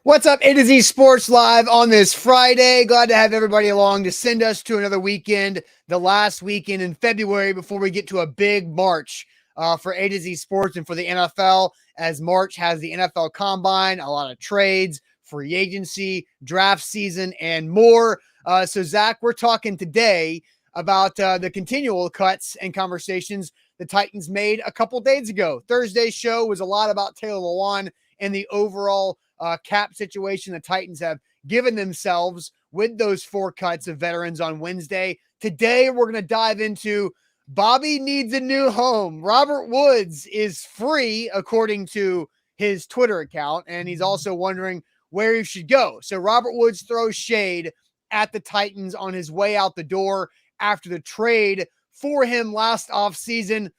What's up, A to Z Sports Live on this Friday. Glad to have everybody along to send us to another weekend, the last weekend in February before we get to a big March for A to Z Sports and for the NFL, as March has the NFL Combine, a lot of trades, free agency, draft season, and more. So, Zach, we're talking today about the continual cuts and conversations the Titans made a couple days ago. Thursday's show was a lot about Taylor Lewan and the overall cap situation the Titans have given themselves with those 4 cuts of veterans on Wednesday. Today, we're going to dive into Bobby needs a new home. Robert Woods is free, according to his Twitter account, and he's also wondering where he should go. So Robert Woods throws shade at the Titans on his way out the door after the trade for him last offseason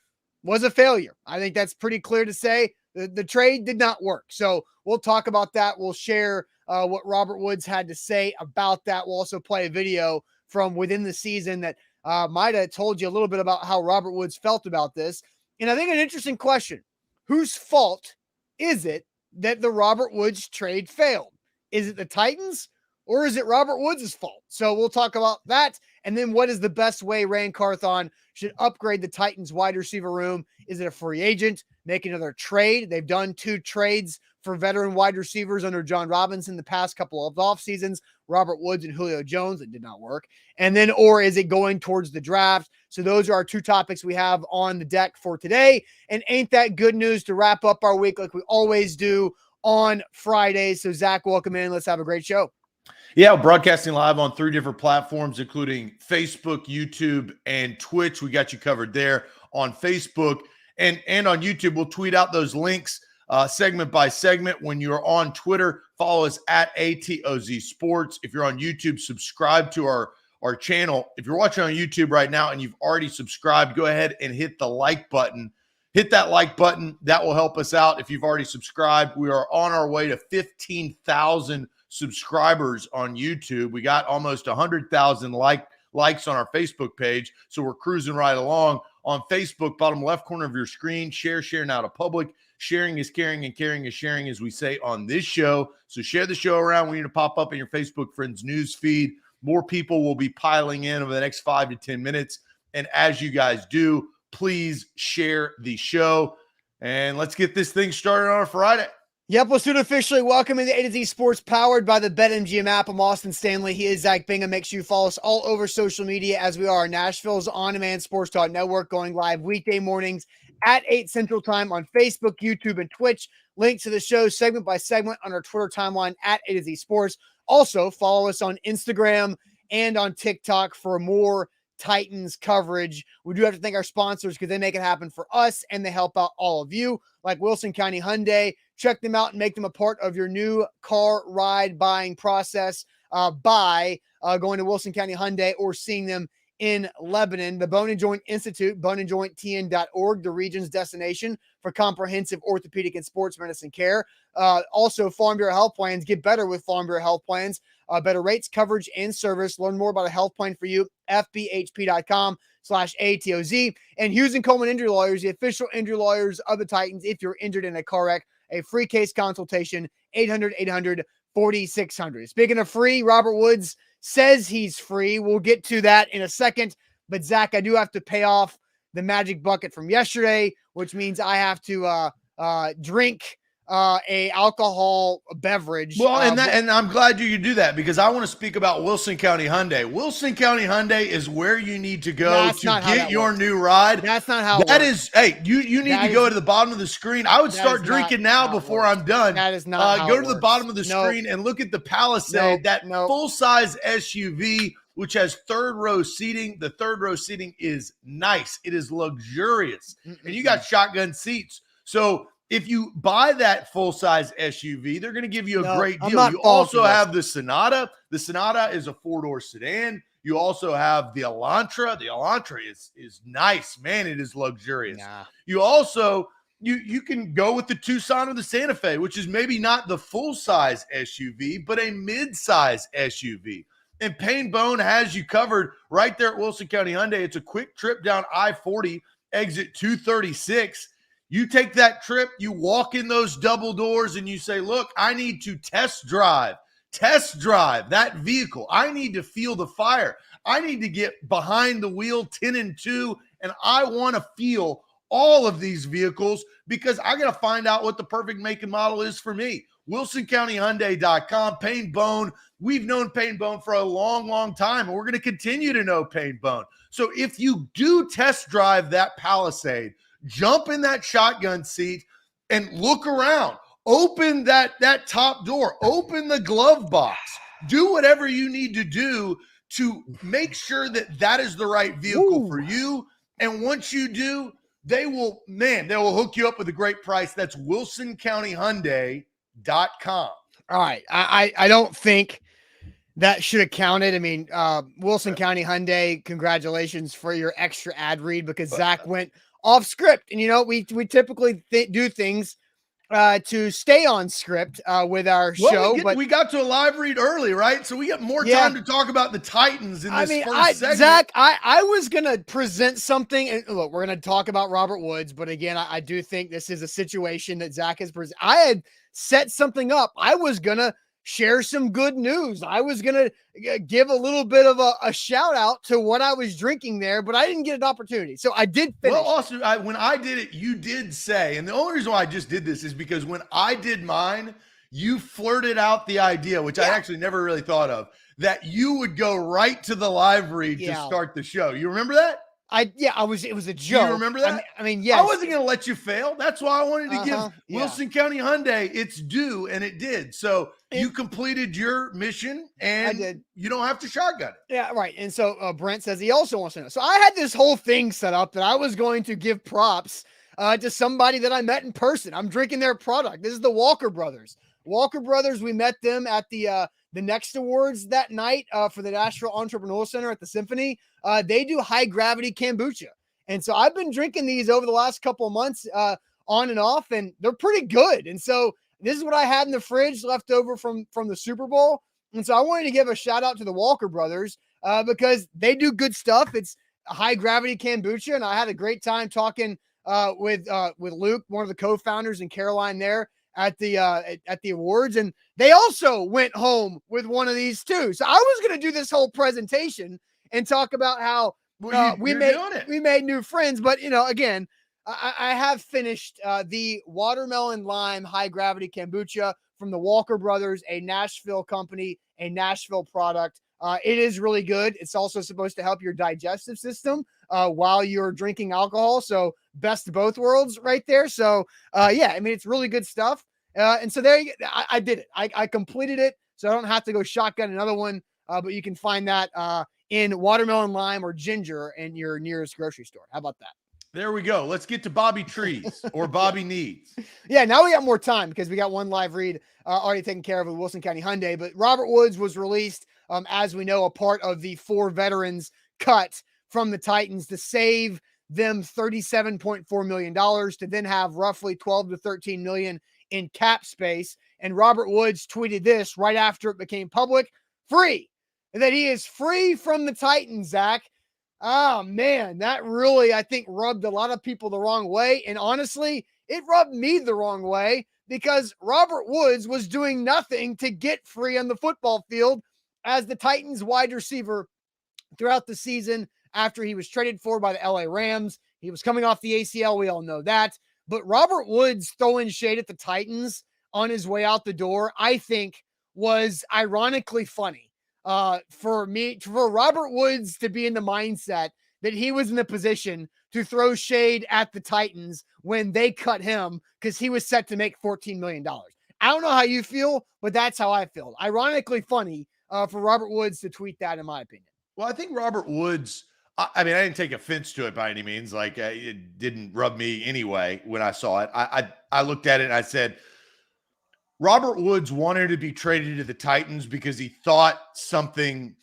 was a failure. I think that's pretty clear to say. The trade did not work. So we'll talk about that. We'll share what Robert Woods had to say about that. We'll also play a video from within the season that might have told you a little bit about how Robert Woods felt about this. And I think an interesting question, whose fault is it that the Robert Woods trade failed? Is it the Titans or is it Robert Woods' fault? So we'll talk about that. And then what is the best way Ran Carthon should upgrade the Titans wide receiver room? Is it a free agent? Make another trade? They've done 2 trades for veteran wide receivers under John Robinson the past couple of off seasons, Robert Woods and Julio Jones. It did not work. And then, or is it going towards the draft? So those are our 2 topics we have on the deck for today. And ain't that good news to wrap up our week like we always do on Fridays. So Zach, welcome in. Let's have a great show. Yeah, broadcasting live on 3 different platforms, including Facebook, YouTube, and Twitch. We got you covered there on Facebook and on YouTube. We'll tweet out those links segment by segment. When you're on Twitter, follow us at ATOZ Sports. If you're on YouTube, subscribe to our channel. If you're watching on YouTube right now and you've already subscribed, go ahead and hit the like button. Hit that like button. That will help us out if you've already subscribed. We are on our way to 15,000 subscribers on YouTube. We got almost 100,000 likes on our Facebook page, so we're cruising right along. On Facebook, bottom left corner of your screen, share now to public. Sharing is caring and caring is sharing, as we say on this show. So share the show around. We need to pop up in your Facebook friends news feed. More people will be piling in over the next 5 to 10 minutes. And as you guys do, please share the show. And let's get this thing started on a Friday. Yep, we'll soon officially welcome in the A to Z Sports powered by the BetMGM app. I'm Austin Stanley. He is Zach Bingham. Make sure you follow us all over social media as we are Nashville's on-demand sports talk network, going live weekday mornings at 8 Central Time on Facebook, YouTube, and Twitch. Link to the show segment by segment on our Twitter timeline at A to Z Sports. Also, follow us on Instagram and on TikTok for more Titans coverage. We do have to thank our sponsors because they make it happen for us and they help out all of you, like Wilson County Hyundai. Check them out and make them a part of your new car ride buying process by going to Wilson County Hyundai or seeing them in Lebanon. The Bone and Joint Institute, boneandjointtn.org, the region's destination for comprehensive orthopedic and sports medicine care. Also, Farm Bureau Health Plans. Get better with Farm Bureau Health Plans. Better rates, coverage, and service. Learn more about a health plan for you, fbhp.com/ATOZ. And Hughes and Coleman Injury Lawyers, the official injury lawyers of the Titans. If you're injured in a car wreck, a free case consultation, 800-800-4600. Speaking of free, Robert Woods says he's free. We'll get to that in a second. But, Zach, I do have to pay off the magic bucket from yesterday, which means I have to drink a alcohol beverage. Well, and I'm glad you do that because I want to speak about Wilson County Hyundai. Wilson County Hyundai is where you need to go to get your new ride. That's not how that is. Hey, you need to go to the bottom of the screen. I would start drinking now before I'm done. That is not go to the bottom of the screen and look at the Palisade, that full-size SUV, which has third row seating. The third row seating is nice. It is luxurious. And you got shotgun seats. So if you buy that full-size SUV, they're going to give you a great deal. You also have the Sonata. The Sonata is a 4-door sedan. You also have the Elantra. The Elantra is nice. Man, it is luxurious. Nah. You also, you can go with the Tucson or the Santa Fe, which is maybe not the full-size SUV, but a mid-size SUV. And Payne Bone has you covered right there at Wilson County Hyundai. It's a quick trip down I-40, exit 236. You take that trip, you walk in those double doors and you say, look, I need to test drive that vehicle. I need to feel the fire. I need to get behind the wheel 10 and 2, and I want to feel all of these vehicles because I got to find out what the perfect make and model is for me. WilsonCountyHyundai.com, Payne Bone. We've known Payne Bone for a long, long time, and we're going to continue to know Payne Bone. So if you do test drive that Palisade, jump in that shotgun seat and look around. Open that top door. Open the glove box. Do whatever you need to do to make sure that that is the right vehicle for you. And once you do, they will hook you up with a great price. That's WilsonCountyHyundai.com. All right. I don't think that should have counted. I mean, Wilson County Hyundai, congratulations for your extra ad read because Zach went off script. And, we typically do things to stay on script with our show. But we got to a live read early, right? So we got more time to talk about the Titans in this first segment. Zach, I was going to present something. And look, we're going to talk about Robert Woods. But again, I do think this is a situation that Zach has presented. I had set something up. I was going to share some good news. I was going to give a little bit of a shout out to what I was drinking there, but I didn't get an opportunity. So I did finish. Well, also, when I did it, you did say, and the only reason why I just did this is because when I did mine, you flirted out the idea, which I actually never really thought of, that you would go right to the live read to start the show. You remember that? It was a joke. You remember that? I mean, yes. I wasn't going to let you fail. That's why I wanted to give Wilson County Hyundai its due, and it did. So you completed your mission, and you don't have to shotgun it. Yeah, right. And so Brent says he also wants to know. So I had this whole thing set up that I was going to give props to somebody that I met in person. I'm drinking their product. This is the Walker Brothers. Walker Brothers, we met them at the Next Awards that night for the Nashville Entrepreneurial Center at the Symphony. They do high gravity kombucha. And so I've been drinking these over the last couple of months on and off, and they're pretty good. And so this is what I had in the fridge left over from the Super Bowl. And so I wanted to give a shout out to the Walker Brothers because they do good stuff. It's a high gravity kombucha. And I had a great time talking with Luke, one of the co-founders, and Caroline there at the awards, and they also went home with one of these too. So I was going to do this whole presentation and talk about how we made new friends, but again, I have finished the watermelon lime high gravity kombucha from the Walker Brothers, a Nashville company, a Nashville product. It is really good. It's also supposed to help your digestive system while you're drinking alcohol. So best of both worlds right there. So it's really good stuff. And so there I did it. I completed it. So I don't have to go shotgun another one. But you can find that in watermelon lime or ginger in your nearest grocery store. How about that? There we go. Let's get to Bobby Trees or Bobby Needs. Yeah, now we got more time because we got one live read already taken care of with Wilson County Hyundai. But Robert Woods was released, as we know, a part of the 4 veterans cut from the Titans to save them $37.4 million to then have roughly 12 to 13 million in cap space. And Robert Woods tweeted this right after it became public, free, that he is free from the Titans, Zach. Oh, man, that really, I think, rubbed a lot of people the wrong way. And honestly, it rubbed me the wrong way because Robert Woods was doing nothing to get free on the football field as the Titans wide receiver throughout the season after he was traded for by the LA Rams. He was coming off the ACL. We all know that. But Robert Woods throwing shade at the Titans on his way out the door, I think, was ironically funny. For Robert Woods to be in the mindset that he was in the position to throw shade at the Titans when they cut him because he was set to make $14 million. I don't know how you feel, but that's how I feel. Ironically funny for Robert Woods to tweet that, in my opinion. Well, I think Robert Woods, I mean, I didn't take offense to it by any means. Like it didn't rub me anyway when I saw it. I looked at it and I said, Robert Woods wanted to be traded to the Titans because he thought something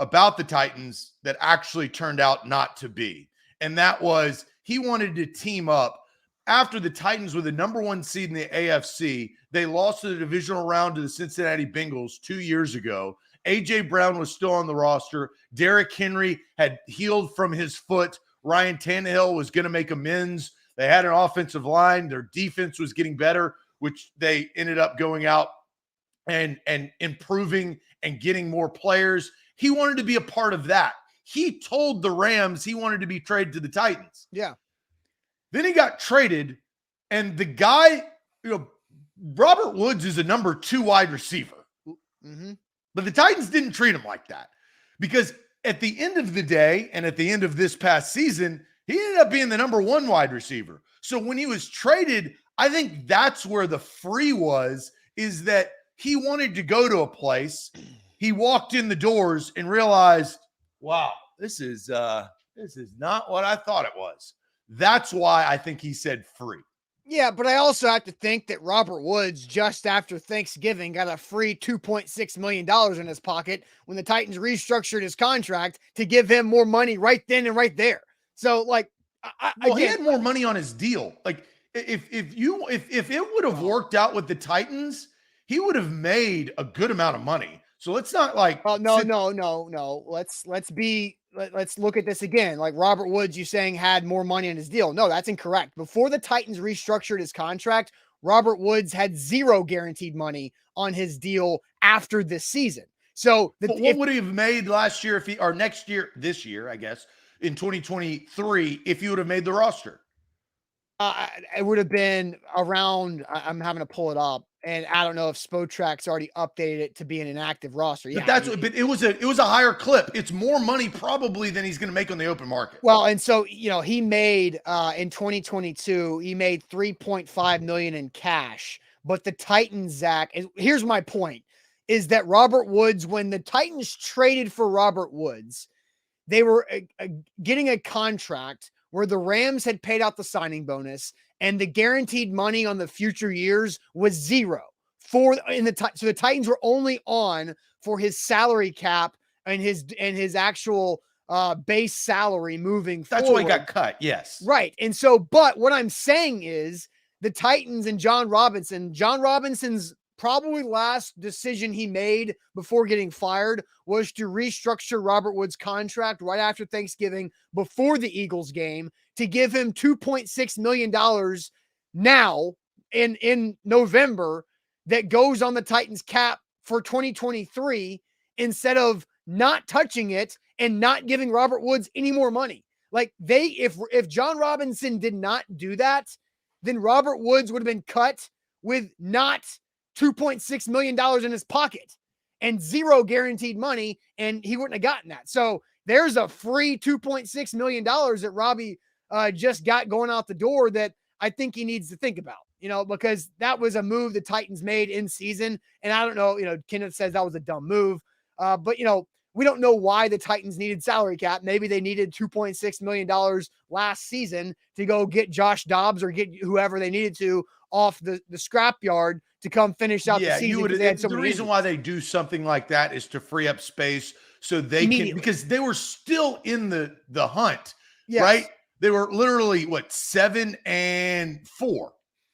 about the Titans that actually turned out not to be. And that was he wanted to team up after the Titans were the number 1 seed in the AFC. They lost to the divisional round to the Cincinnati Bengals 2 years ago. A.J. Brown was still on the roster. Derrick Henry had healed from his foot. Ryan Tannehill was going to make amends They had an offensive line. Their defense was getting better, which they ended up going out and improving and getting more players. He wanted to be a part of that. He told the Rams he wanted to be traded to the Titans. Yeah. Then he got traded, and the guy, Robert Woods is a number 2 wide receiver. Mm-hmm. But the Titans didn't treat him like that, because at the end of the day and at the end of this past season, he ended up being the number 1 wide receiver. So when he was traded, I think that's where the free was, is that he wanted to go to a place. He walked in the doors and realized, wow, this is not what I thought it was. That's why I think he said free. Yeah, but I also have to think that Robert Woods, just after Thanksgiving, got a free $2.6 million in his pocket when the Titans restructured his contract to give him more money right then and right there. So, like, he had more money on his deal. Like, if it would have worked out with the Titans, he would have made a good amount of money. So let's not like. Oh, no. Let's look at this again. Like, Robert Woods, you saying had more money on his deal. No, that's incorrect. Before the Titans restructured his contract, Robert Woods had 0 guaranteed money on his deal after this season. So what would he have made last year this year, I guess, in 2023, if he would have made the roster? It would have been around, I'm having to pull it up, and I don't know if Spotrack's already updated it to be an inactive roster. Yeah, but it was a higher clip. It's more money probably than he's going to make on the open market. Well, and so, he made in 2022, he made $3.5 million in cash. But the Titans, Zach, here's my point, is that Robert Woods, when the Titans traded for Robert Woods, they were getting a contract where the Rams had paid out the signing bonus and the guaranteed money on the future years was 0 so the Titans were only on for his salary cap and his actual base salary moving forward. That's why he got cut. Yes. Right. And so, but what I'm saying is the Titans and John Robinson's probably last decision he made before getting fired was to restructure Robert Woods' contract right after Thanksgiving before the Eagles game to give him $2.6 million now in November that goes on the Titans cap for 2023 instead of not touching it and not giving Robert Woods any more money. Like, if John Robinson did not do that, then Robert Woods would have been cut with not $2.6 million in his pocket and 0 guaranteed money, and he wouldn't have gotten that. So there's a free $2.6 million that Robbie just got going out the door that I think he needs to think about, because that was a move the Titans made in season. And I don't know, Kenneth says that was a dumb move. But we don't know why the Titans needed salary cap. Maybe they needed $2.6 million last season to go get Josh Dobbs or get whoever they needed to off the scrapyard to come finish out the season. The reason why they do something like that is to free up space so they can, because they were still in the hunt, right? They were literally 7-4.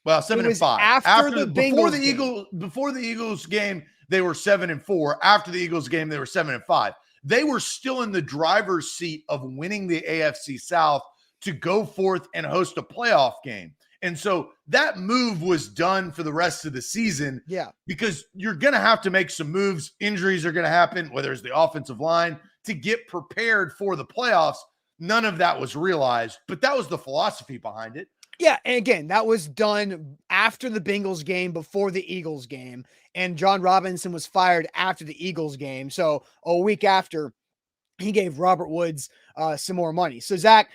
Well, 7-5 before the Eagles game. They were 7-4. After the Eagles game, they were 7-5. They were still in the driver's seat of winning the AFC South to go forth and host a playoff game. And so that move was done for the rest of the season. Yeah. Because you're going to have to make some moves. Injuries are going to happen, whether it's the offensive line, to get prepared for the playoffs. None of that was realized, but that was the philosophy behind it. Yeah, and again, that was done after the Bengals game, before the Eagles game, and John Robinson was fired after the Eagles game. So a week after, he gave Robert Woods some more money. So Zach,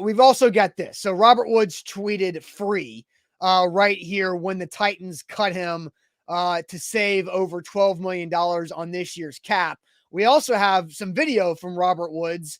we've also got this. So Robert Woods tweeted free right here when the Titans cut him to save over $12 million on this year's cap. We also have some video from Robert Woods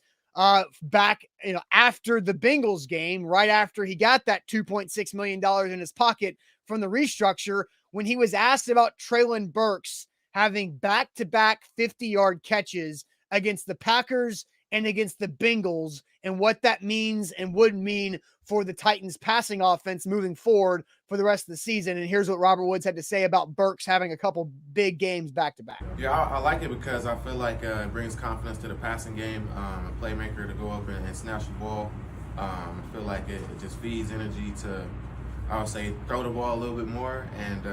back, after the Bengals game, right after he got that $2.6 million in his pocket from the restructure, when he was asked about Treylon Burks having back-to-back 50-yard catches against the Packers and against the Bengals, and what that means and would mean for the Titans passing offense moving forward for the rest of the season. And here's what Robert Woods had to say about Burks having a couple big games back to back. Yeah, I like it because I feel like it brings confidence to the passing game. A playmaker to go up and snatch the ball I feel like it just feeds energy to, I would say, throw the ball a little bit more, and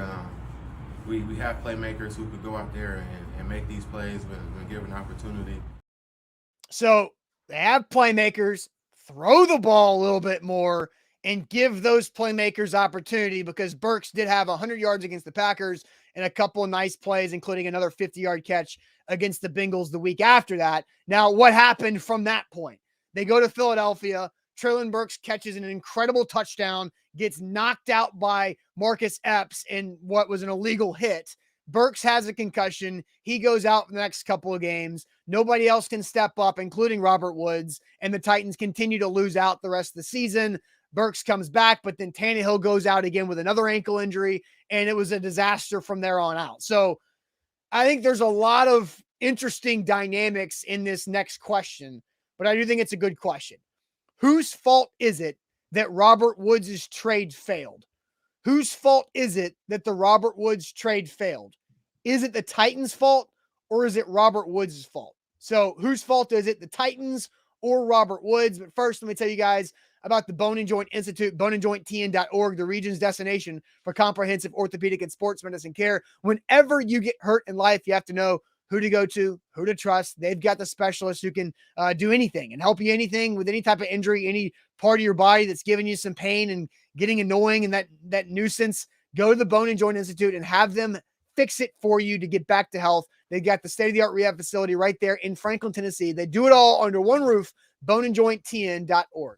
we have playmakers who could go out there and make these plays when given an opportunity. So they have playmakers, throw the ball a little bit more and give those playmakers opportunity, because Burks did have 100 yards against the Packers and a couple of nice plays, including another 50-yard catch against the Bengals the week after that. Now, what happened from that point? They go to Philadelphia. Traylon Burks catches an incredible touchdown, gets knocked out by Marcus Epps in what was an illegal hit. Burks has a concussion. He goes out for the next couple of games. Nobody else can step up, including Robert Woods, and the Titans continue to lose out the rest of the season. Burks comes back, but then Tannehill goes out again with another ankle injury, and it was a disaster from there on out. So I think there's a lot of interesting dynamics in this next question, but I do think it's a good question. Whose fault is it that Robert Woods' trade failed? Whose fault is it that the Robert Woods trade failed? Is it the Titans' fault or is it Robert Woods' fault? So whose fault is it, the Titans or Robert Woods? But first, let me tell you guys about the Bone and Joint Institute, boneandjointtn.org, the region's destination for comprehensive orthopedic and sports medicine care. Whenever you get hurt in life, you have to know who to go to, who to trust. They've got the specialists who can do anything and help you anything with any type of injury, any part of your body that's giving you some pain and getting annoying and that nuisance. Go to the Bone and Joint Institute and have them fix it for you to get back to health. They've got the state-of-the-art rehab facility right there in Franklin, Tennessee. They do it all under one roof, boneandjointtn.org.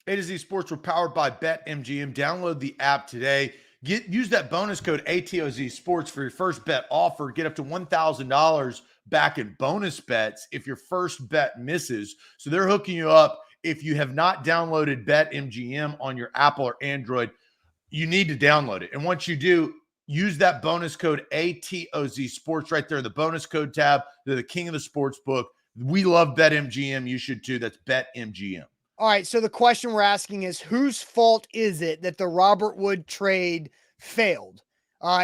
A to Z Sports were powered by BetMGM. Download the app today. Use that bonus code ATOZ Sports for your first bet offer. Get up to $1,000 back in bonus bets if your first bet misses. So they're hooking you up. If you have not downloaded BetMGM on your Apple or Android, you need to download it. And once you do, use that bonus code ATOZ Sports right there in the bonus code tab. They're the king of the sports book. We love BetMGM. You should too. That's BetMGM. All right, so the question we're asking is, whose fault is it that the Robert Wood trade failed?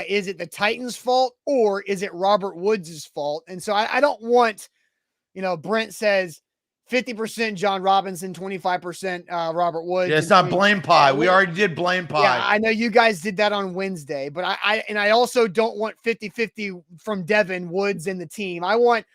Is it the Titans' fault or is it Robert Woods' fault? And so I don't want, Brent says 50% John Robinson, 25% Robert Woods. Yeah, it's not blame pie. We already did blame pie. Yeah, I know you guys did that on Wednesday, but I also don't want 50-50 from Devin, Woods, and the team. I want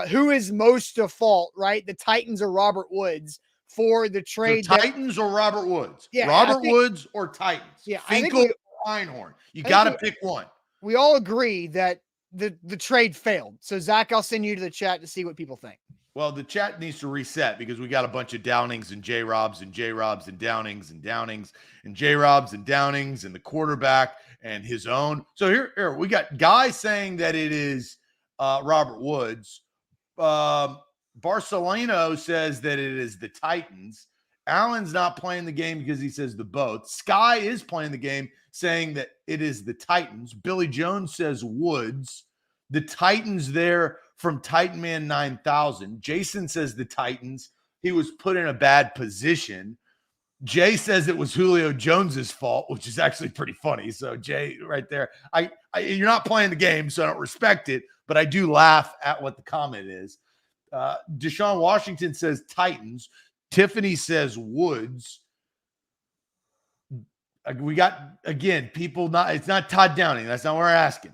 who is most to fault, right? The Titans or Robert Woods for the trade. So Titans or Robert Woods? Yeah, Robert Woods or Titans? Yeah, Finkel or Einhorn? You got to pick one. We all agree that the trade failed. So, Zach, I'll send you to the chat to see what people think. Well, the chat needs to reset because we got a bunch of Downings and J-Robs and J-Robs and Downings and Downings and J-Robs and Downings and the quarterback and his own. So here we got guys saying that it is Robert Woods. Barcelona says that it is the Titans. Allen's not playing the game because he says the both. Sky is playing the game saying that it is the Titans. Billy Jones says Woods. The Titans there from Titan Man 9000. Jason says the Titans. He was put in a bad position. Jay says it was Julio Jones's fault, which is actually pretty funny. So Jay, right there, you're not playing the game, so I don't respect it, but I do laugh at what the comment is. Deshaun Washington says Titans. Tiffany says Woods. We got, again, people it's not Todd Downing. That's not what we're asking.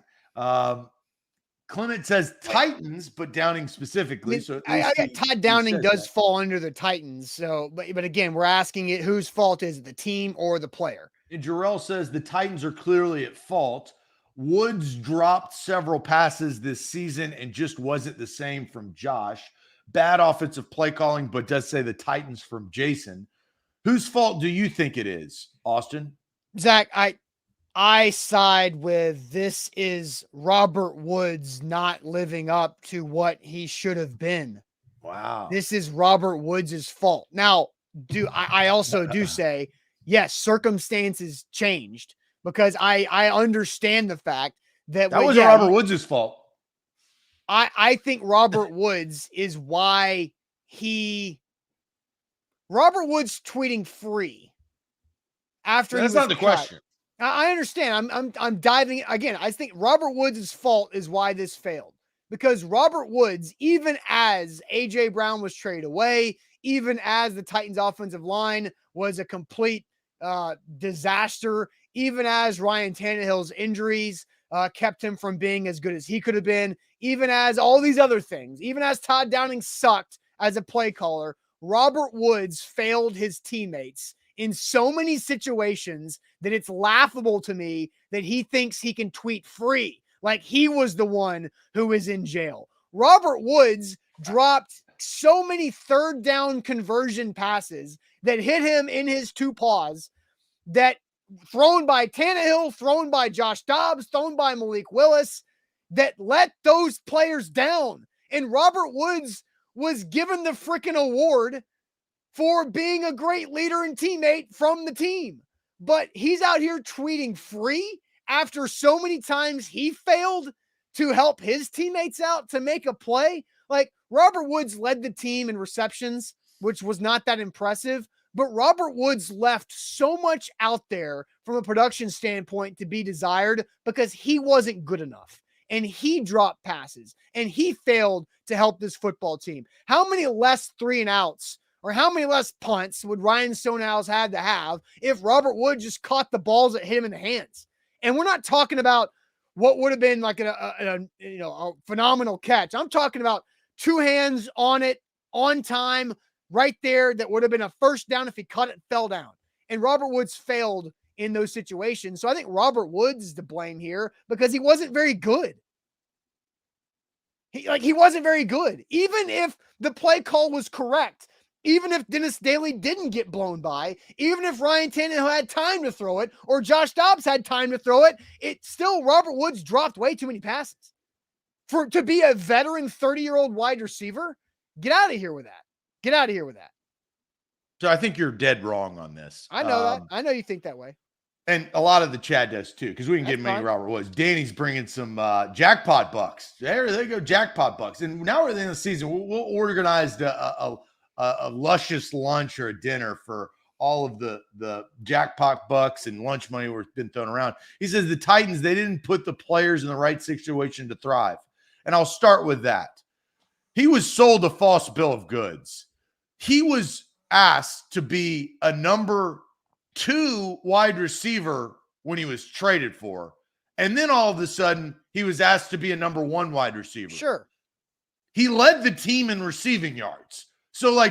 Clement says Titans, but Downing specifically. So I got Todd Downing does fall under the Titans. So, but again, we're asking it whose fault is it, the team or the player? And Jarrell says the Titans are clearly at fault. Woods dropped several passes this season and just wasn't the same from Josh. Bad offensive play calling, but does say the Titans from Jason. Whose fault do you think it is, Austin? Zach, I side with this is Robert Woods not living up to what he should have been. Wow. This is Robert Woods' fault. Now, I also do say, yes, circumstances changed because I understand the fact that wasn't Robert Woods' fault. I think Robert Woods is why Robert Woods tweeting free after that's not the question. I understand. I'm diving again. I think Robert Woods' fault is why this failed because Robert Woods, even as AJ Brown was traded away, even as the Titans offensive line was a complete disaster, even as Ryan Tannehill's injuries kept him from being as good as he could have been, even as all these other things, even as Todd Downing sucked as a play caller, Robert Woods failed his teammates in so many situations that it's laughable to me that he thinks he can tweet free, like he was the one who is in jail. Robert Woods dropped so many third down conversion passes that hit him in his two paws, that thrown by Tannehill, thrown by Josh Dobbs, thrown by Malik Willis, that let those players down. And Robert Woods was given the freaking award for being a great leader and teammate from the team. But he's out here tweeting free after so many times he failed to help his teammates out to make a play. Like, Robert Woods led the team in receptions, which was not that impressive, but Robert Woods left so much out there from a production standpoint to be desired because he wasn't good enough. And he dropped passes and he failed to help this football team. How many less 3-and-outs or how many less punts would Ryan Stonehouse had to have if Robert Woods just caught the balls that hit him in the hands? And we're not talking about what would have been like a phenomenal catch. I'm talking about two hands on it, on time, right there, that would have been a first down if he caught it and fell down. And Robert Woods failed in those situations. So I think Robert Woods is to blame here because he wasn't very good. He wasn't very good. Even if the play call was correct, even if Dennis Daly didn't get blown by, even if Ryan Tannehill had time to throw it or Josh Dobbs had time to throw it, Robert Woods dropped way too many passes. To be a veteran 30-year-old wide receiver, get out of here with that. Get out of here with that. So I think you're dead wrong on this. I know that. I know you think that way. And a lot of the chat does too, because we can get many Robert Woods. Danny's bringing some jackpot bucks. There they go, jackpot bucks. And now we're at the end of the season. We'll organize a luscious lunch or a dinner for all of the jackpot bucks and lunch money we've been thrown around. He says the Titans, they didn't put the players in the right situation to thrive. And I'll start with that. He was sold a false bill of goods. He was asked to be a number 2 wide receiver when he was traded for. And then all of a sudden, he was asked to be a number 1 wide receiver. Sure. He led the team in receiving yards. So,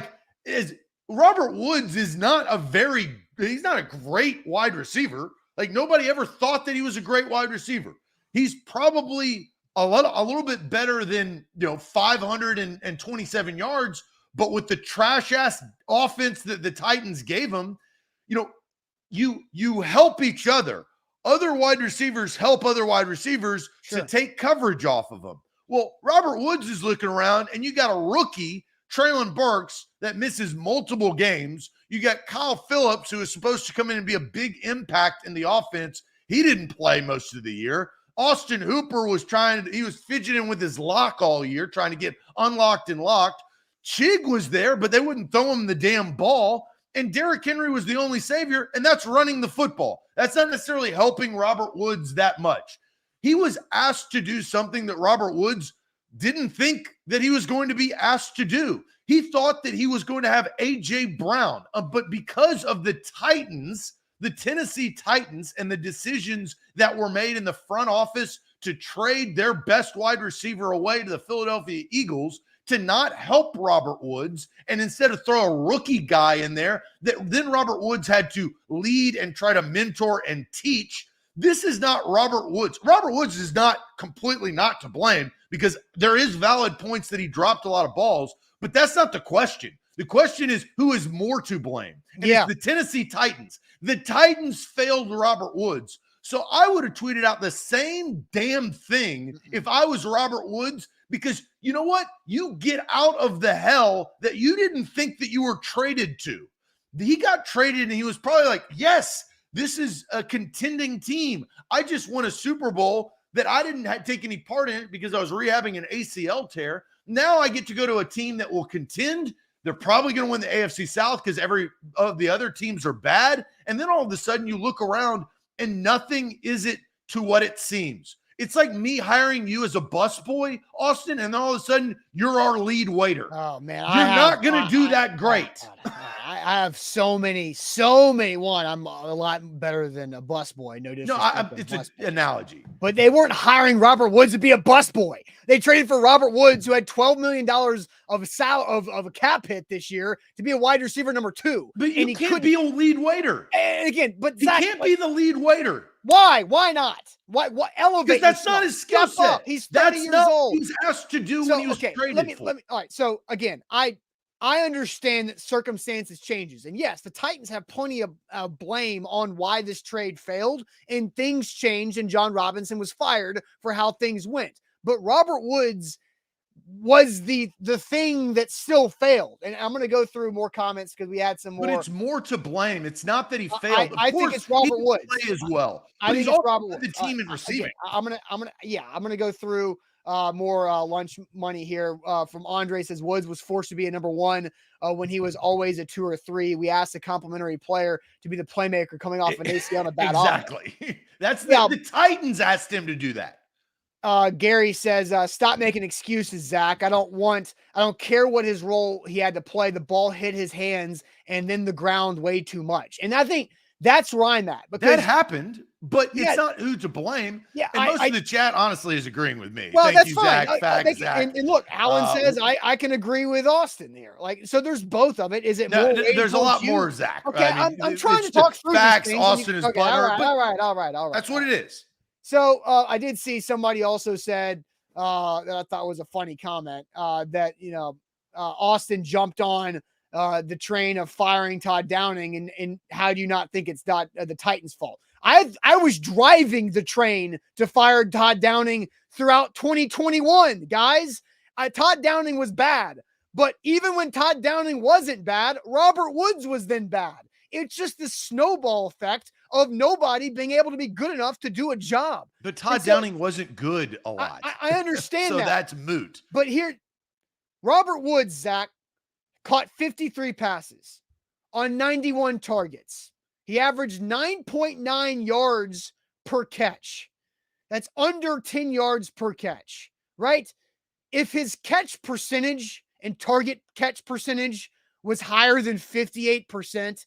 Robert Woods is not he's not a great wide receiver. Like, nobody ever thought that he was a great wide receiver. He's probably a little bit better than 527 yards, but with the trash ass offense that the Titans gave him, you help each other. Other wide receivers help other wide receivers to take coverage off of them. Well, Robert Woods is looking around, and you got a rookie, Traylon Burks, that misses multiple games. You got Kyle Phillips, who is supposed to come in and be a big impact in the offense. He didn't play most of the year. Austin Hooper was he was fidgeting with his lock all year, trying to get unlocked and locked. Chig was there, but they wouldn't throw him the damn ball. And Derrick Henry was the only savior, and that's running the football. That's not necessarily helping Robert Woods that much. He was asked to do something that Robert Woods didn't think that he was going to be asked to do. He thought that he was going to have A.J. Brown, but because of the Titans, the Tennessee Titans, and the decisions that were made in the front office to trade their best wide receiver away to the Philadelphia Eagles, to not help Robert Woods and instead of throw a rookie guy in there that then Robert Woods had to lead and try to mentor and teach. This is not Robert Woods. Robert Woods is not completely not to blame because there is valid points that he dropped a lot of balls, but that's not the question. The question is who is more to blame? And it's the Tennessee Titans. The Titans failed Robert Woods. So I would have tweeted out the same damn thing if I was Robert Woods, because you know what? You get out of the hell that you didn't think that you were traded to. He got traded and he was probably like, yes, this is a contending team. I just won a Super Bowl that I didn't take any part in it because I was rehabbing an ACL tear. Now I get to go to a team that will contend. They're probably going to win the AFC South because every of the other teams are bad. And then all of a sudden you look around and nothing is it to what it seems. It's like me hiring you as a busboy, Austin, and then all of a sudden you're our lead waiter. Oh man, You're not going to do that great. I have so many. One, I'm a lot better than a busboy. No disrespect. It's an analogy. But they weren't hiring Robert Woods to be a busboy. They traded for Robert Woods, who had $12 million of a cap hit this year, to be a wide receiver number 2. But he can't be a lead waiter. And again, but he can't be the lead waiter. Why? Why not? Why elevate? Because that's not his skill set. He's 30 years old. He's asked to do when he was traded for. All right. So again, I understand that circumstances changes. And yes, the Titans have plenty of blame on why this trade failed, and things changed, and John Robinson was fired for how things went. But Robert Woods was the thing that still failed. And I'm going to go through more comments because we had some more. But it's more to blame. It's not that he failed. I think it's Robert Woods. Play as well. I think it's Robert Woods. The team in receiving. Again, I'm gonna go through more lunch money here. From Andre says Woods was forced to be a number 1 when he was always a 2 or 3. We asked a complimentary player to be the playmaker coming off an ACL and a bad exactly. That's the Titans asked him to do that. Gary says, stop making excuses, Zach. I don't care what his role he had to play. The ball hit his hands and then the ground way too much. And I think that's where I'm at. Because that happened, but it's not who to blame. Yeah, and most of the chat, honestly, is agreeing with me. Well, Thank that's you, fine. Zach. Zach. And look, Alan says I can agree with Austin here. Like, so there's both of it. Is it more? There's a lot more, Zach. Okay, I'm trying to talk through facts. these Austin is butter. All right. That's what it is. So I did see somebody also said that I thought was a funny comment that Austin jumped on the train of firing Todd Downing, and how do you not think it's not the Titans' fault? I was driving the train to fire Todd Downing throughout 2021, guys. Todd Downing was bad, but even when Todd Downing wasn't bad, Robert Woods was then bad. It's just the snowball effect of nobody being able to be good enough to do a job. But Todd Downing wasn't good a lot. I understand so that. That's moot. But here, Robert Woods, Zach, caught 53 passes on 91 targets. He averaged 9.9 yards per catch. That's under 10 yards per catch, right? If his catch percentage and target catch percentage was higher than 58%,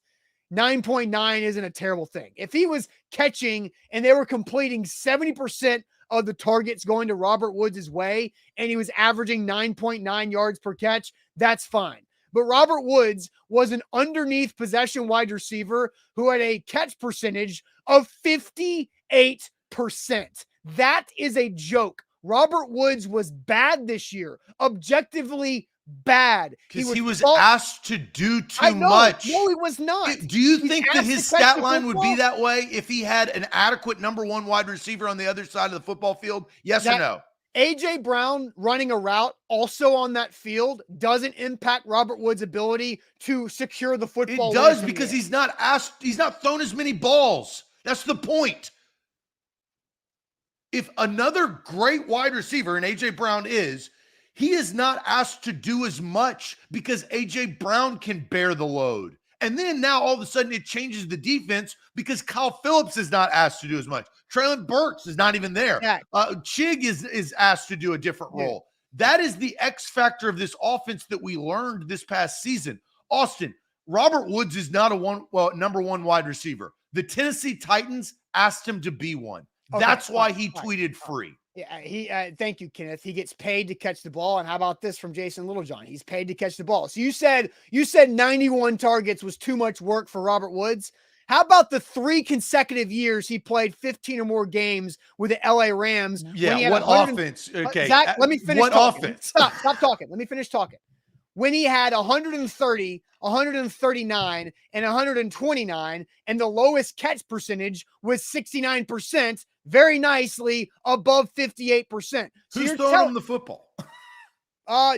9.9 isn't a terrible thing. If he was catching and they were completing 70% of the targets going to Robert Woods' way and he was averaging 9.9 yards per catch, that's fine. But Robert Woods was an underneath possession wide receiver who had a catch percentage of 58%. That is a joke. Robert Woods was bad this year, objectively bad. Because he was asked to do too much. No, he was not. Do you think that his stat line would be that way if he had an adequate number 1 wide receiver on the other side of the football field? Yes or no? A.J. Brown running a route also on that field doesn't impact Robert Woods' ability to secure the football. It does, because he's not thrown as many balls. That's the point. If another great wide receiver, and A.J. Brown he is not asked to do as much because A.J. Brown can bear the load. And then now all of a sudden it changes the defense because Kyle Phillips is not asked to do as much. Traylon Burks is not even there. Yeah. Chig is asked to do a different role. That is the X factor of this offense that we learned this past season. Austin, Robert Woods is not number 1 wide receiver. The Tennessee Titans asked him to be one. Okay, that's why he tweeted free. Yeah, thank you, Kenneth. He gets paid to catch the ball. And how about this from Jason Littlejohn? He's paid to catch the ball. So you said 91 targets was too much work for Robert Woods. How about the 3 consecutive years he played 15 or more games with the LA Rams? Yeah, what offense? Okay, Zach, let me finish. What talking. offense? Stop talking. Let me finish talking. When he had 130, 139, and 129, and the lowest catch percentage was 69%, very nicely above 58%. So who's throwing him the football?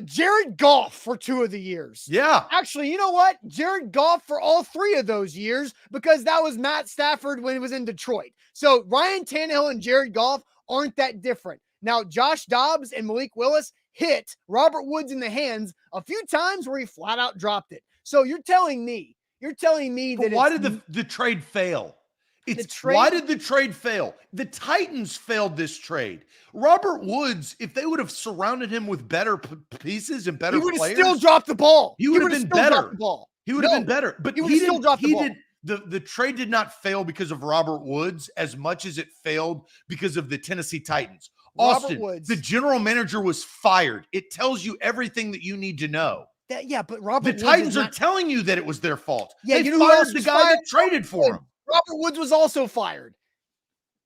Jared Goff for 2 of the years. Yeah. Actually, you know what? Jared Goff for all 3 of those years, because that was Matt Stafford when he was in Detroit. So Ryan Tannehill and Jared Goff aren't that different. Now, Josh Dobbs and Malik Willis hit Robert Woods in the hands a few times where he flat out dropped it. So you're telling me that why did the trade fail? Why did the trade fail? The Titans failed this trade. Robert Woods, if they would have surrounded him with better pieces and better players, he would have still dropped the ball. He would have been better. He would have been better. But he still dropped the ball. The trade did not fail because of Robert Woods as much as it failed because of the Tennessee Titans. Austin, the general manager was fired. It tells you everything that you need to know. But Robert Woods Titans are telling you that it was their fault. Yeah, they fired the guy that traded for him. Robert Woods was also fired.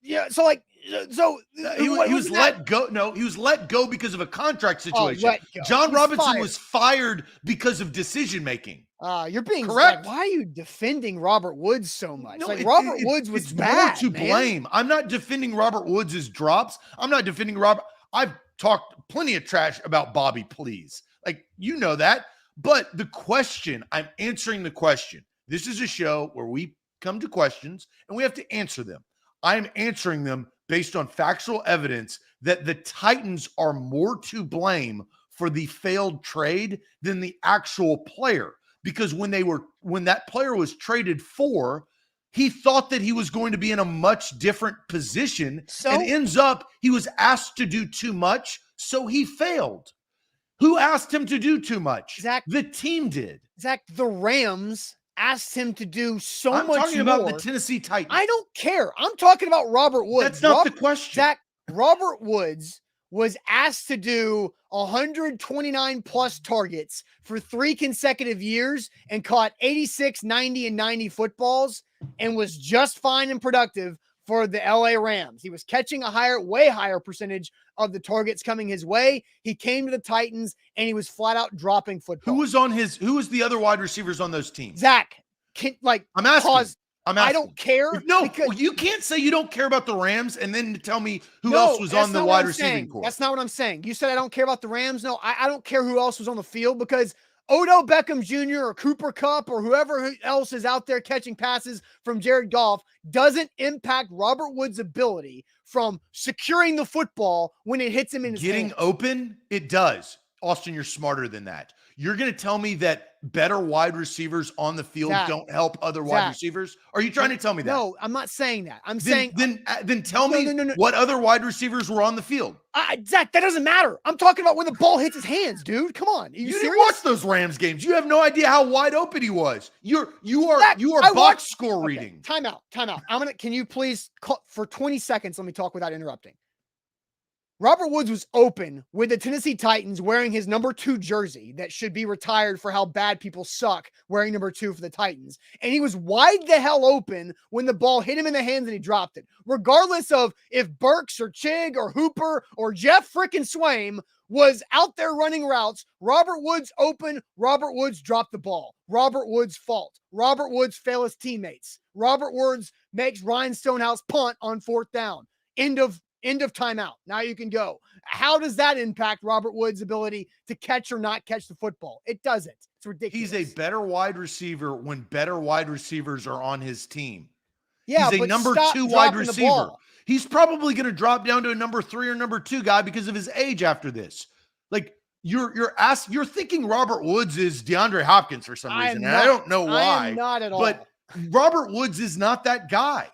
Yeah, he was let go. No, he was let go because of a contract situation. John Robinson was fired because of decision making. You're being correct. Why are you defending Robert Woods so much? Robert Woods was bad. More to blame. I'm not defending Robert Woods' drops. I'm not defending Robert. I've talked plenty of trash about Bobby, please. You know that. But I'm answering the question. This is a show where we come to questions and we have to answer them. I'm answering them based on factual evidence that the Titans are more to blame for the failed trade than the actual player. Because when that player was traded for, he thought that he was going to be in a much different position and ends up, he was asked to do too much, so he failed. Who asked him to do too much? Zach, the team did. Zach, the Rams asked him to do so much more. I'm talking about the Tennessee Titans. I don't care. I'm talking about Robert Woods. That's not the question. Zach, Robert Woods was asked to do 129 plus targets for 3 consecutive years and caught 86, 90, and 90 footballs and was just fine and productive for the LA Rams. He was catching a way higher percentage of the targets coming his way. He came to the Titans and he was flat out dropping football. Who was the other wide receivers on those teams? Zach, I'm asking. I don't care. No, you can't say you don't care about the Rams and then tell me who else was on the wide receiving corps. That's not what I'm saying. You said I don't care about the Rams. No, I don't care who else was on the field because Odell Beckham Jr. or Cooper Kupp or whoever else is out there catching passes from Jared Goff doesn't impact Robert Woods' ability from securing the football when it hits him in his hands. Getting open, it does. Austin, you're smarter than that. You're going to tell me that better wide receivers on the field don't help other wide receivers? Are you trying to tell me that? No, I'm not saying that. I'm saying then tell me what other wide receivers were on the field. Zach, that doesn't matter. I'm talking about when the ball hits his hands, dude. Come on. You didn't watch those Rams games. You have no idea how wide open he was. You are box score reading. Time out. Can you please call for 20 seconds? Let me talk without interrupting. Robert Woods was open with the Tennessee Titans wearing his number 2 jersey that should be retired for how bad people suck wearing number 2 for the Titans. And he was wide the hell open when the ball hit him in the hands and he dropped it. Regardless of if Burks or Chig or Hooper or Jeff frickin' Swaim was out there running routes, Robert Woods open, Robert Woods dropped the ball. Robert Woods' fault. Robert Woods fail his teammates. Robert Woods makes Ryan Stonehouse punt on 4th down. End of timeout. Now you can go. How does that impact Robert Woods' ability to catch or not catch the football? It doesn't. It's ridiculous. He's a better wide receiver when better wide receivers are on his team. Yeah, he's a number 2 wide receiver. He's probably going to drop down to a number 3 or number 2 guy because of his age after this. You're thinking Robert Woods is DeAndre Hopkins for some reason. And I don't know why. I am not at all. But Robert Woods is not that guy.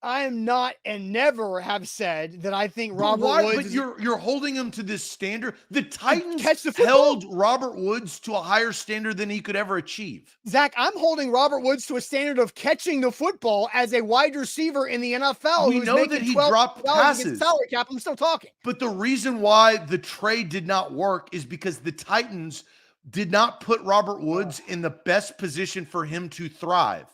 I am not and never have said that I think Robert Woods. But you're holding him to this standard. The Titans held Robert Woods to a higher standard than he could ever achieve. Zach, I'm holding Robert Woods to a standard of catching the football as a wide receiver in the NFL. We know that he dropped passes. Salary cap. I'm still talking. But the reason why the trade did not work is because the Titans did not put Robert Woods in the best position for him to thrive.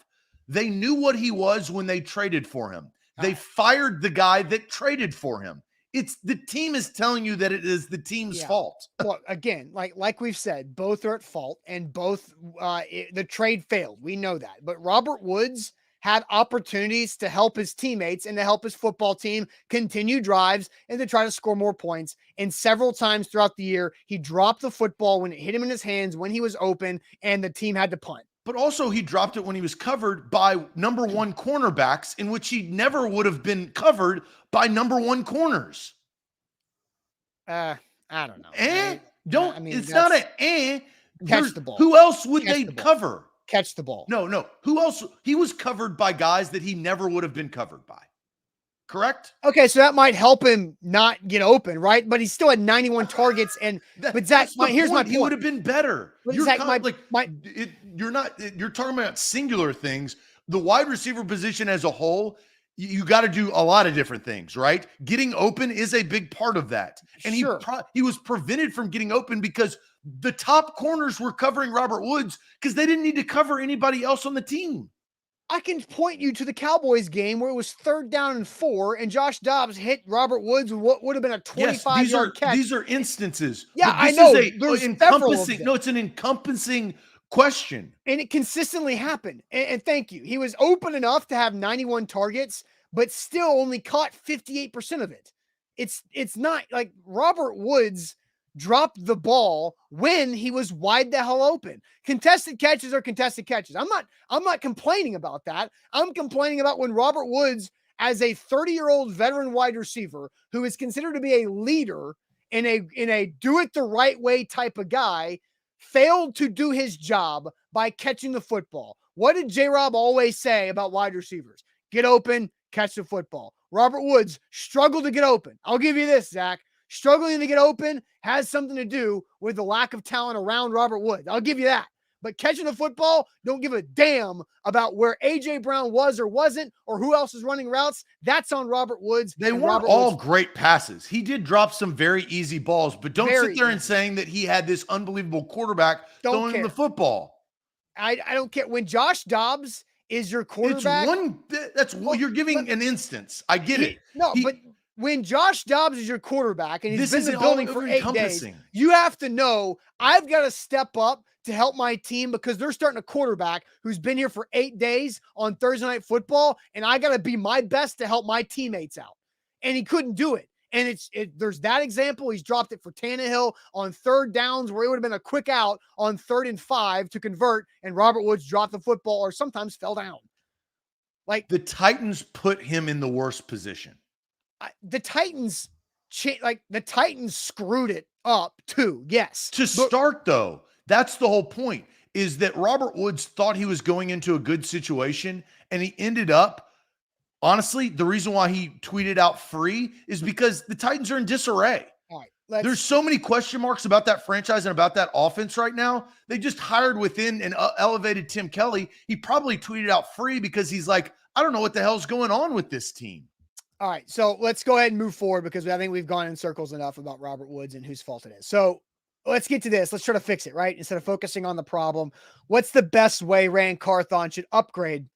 They knew what he was when they traded for him. They fired the guy that traded for him. It's the team is telling you that it is the team's fault. Look, again, like we've said, both are at fault and both the trade failed. We know that. But Robert Woods had opportunities to help his teammates and to help his football team continue drives and to try to score more points. And several times throughout the year, he dropped the football when it hit him in his hands, when he was open, and the team had to punt. But also he dropped it when he was covered by number 1 cornerbacks, in which he never would have been covered by number 1 corners. I don't know. It's not an catch the ball. Who else would they cover? catch the ball. No. Who else? He was covered by guys that he never would have been covered by. Correct? Okay, so that might help him not get open, right? But he still had 91 targets. But Zach, here's my point. He would have been better. But You're Zach, you're talking about singular things. The wide receiver position as a whole, you got to do a lot of different things, right? Getting open is a big part of that. And Sure. he was prevented from getting open because the top corners were covering Robert Woods because they didn't need to cover anybody else on the team. I can point you to the Cowboys game where it was 3rd down and 4, and Josh Dobbs hit Robert Woods with what would have been a 25-yard catch. These are instances. Yeah, I know. There's encompassing. No, it's an encompassing question. And it consistently happened. And thank you. He was open enough to have 91 targets, but still only caught 58% of it. It's not like Robert Woods dropped the ball when he was wide the hell open. Contested catches are contested catches. I'm not complaining about that. I'm complaining about when Robert Woods, as a 30-year-old veteran wide receiver who is considered to be a leader in a do it the right way type of guy, failed to do his job by catching the football. What did J-Rob always say about wide receivers? Get open, catch the football. Robert Woods struggled to get open. I'll give you this, Zach. Struggling to get open has something to do with the lack of talent around Robert Woods. I'll give you that. But catching the football, don't give a damn about where A.J. Brown was or wasn't or who else is running routes. That's on Robert Woods. They weren't all great passes. He did drop some very easy balls, but don't sit there and saying that he had this unbelievable quarterback throwing him the football. I don't care. When Josh Dobbs is your quarterback. You're giving an instance. I get it. But when Josh Dobbs is your quarterback and he's been in the building for 8 days, you have to know I've got to step up to help my team because they're starting a quarterback who's been here for 8 days on Thursday Night Football, and I got to be my best to help my teammates out. And he couldn't do it. And there's that example. He's dropped it for Tannehill on 3rd downs where it would have been a quick out on 3rd and 5 to convert, and Robert Woods dropped the football or sometimes fell down. Like the Titans put him in the worst position. The Titans screwed it up too. Yes. To start though, that's the whole point, is that Robert Woods thought he was going into a good situation and he ended up, honestly, the reason why he tweeted out free is because the Titans are in disarray. All right, there's so many question marks about that franchise and about that offense right now. They just hired within and elevated Tim Kelly. He probably tweeted out free because he's like, I don't know what the hell's going on with this team. All right, so let's go ahead and move forward because I think we've gone in circles enough about Robert Woods and whose fault it is. So let's get to this. Let's try to fix it, right? Instead of focusing on the problem, what's the best way Rand Carthon should upgrade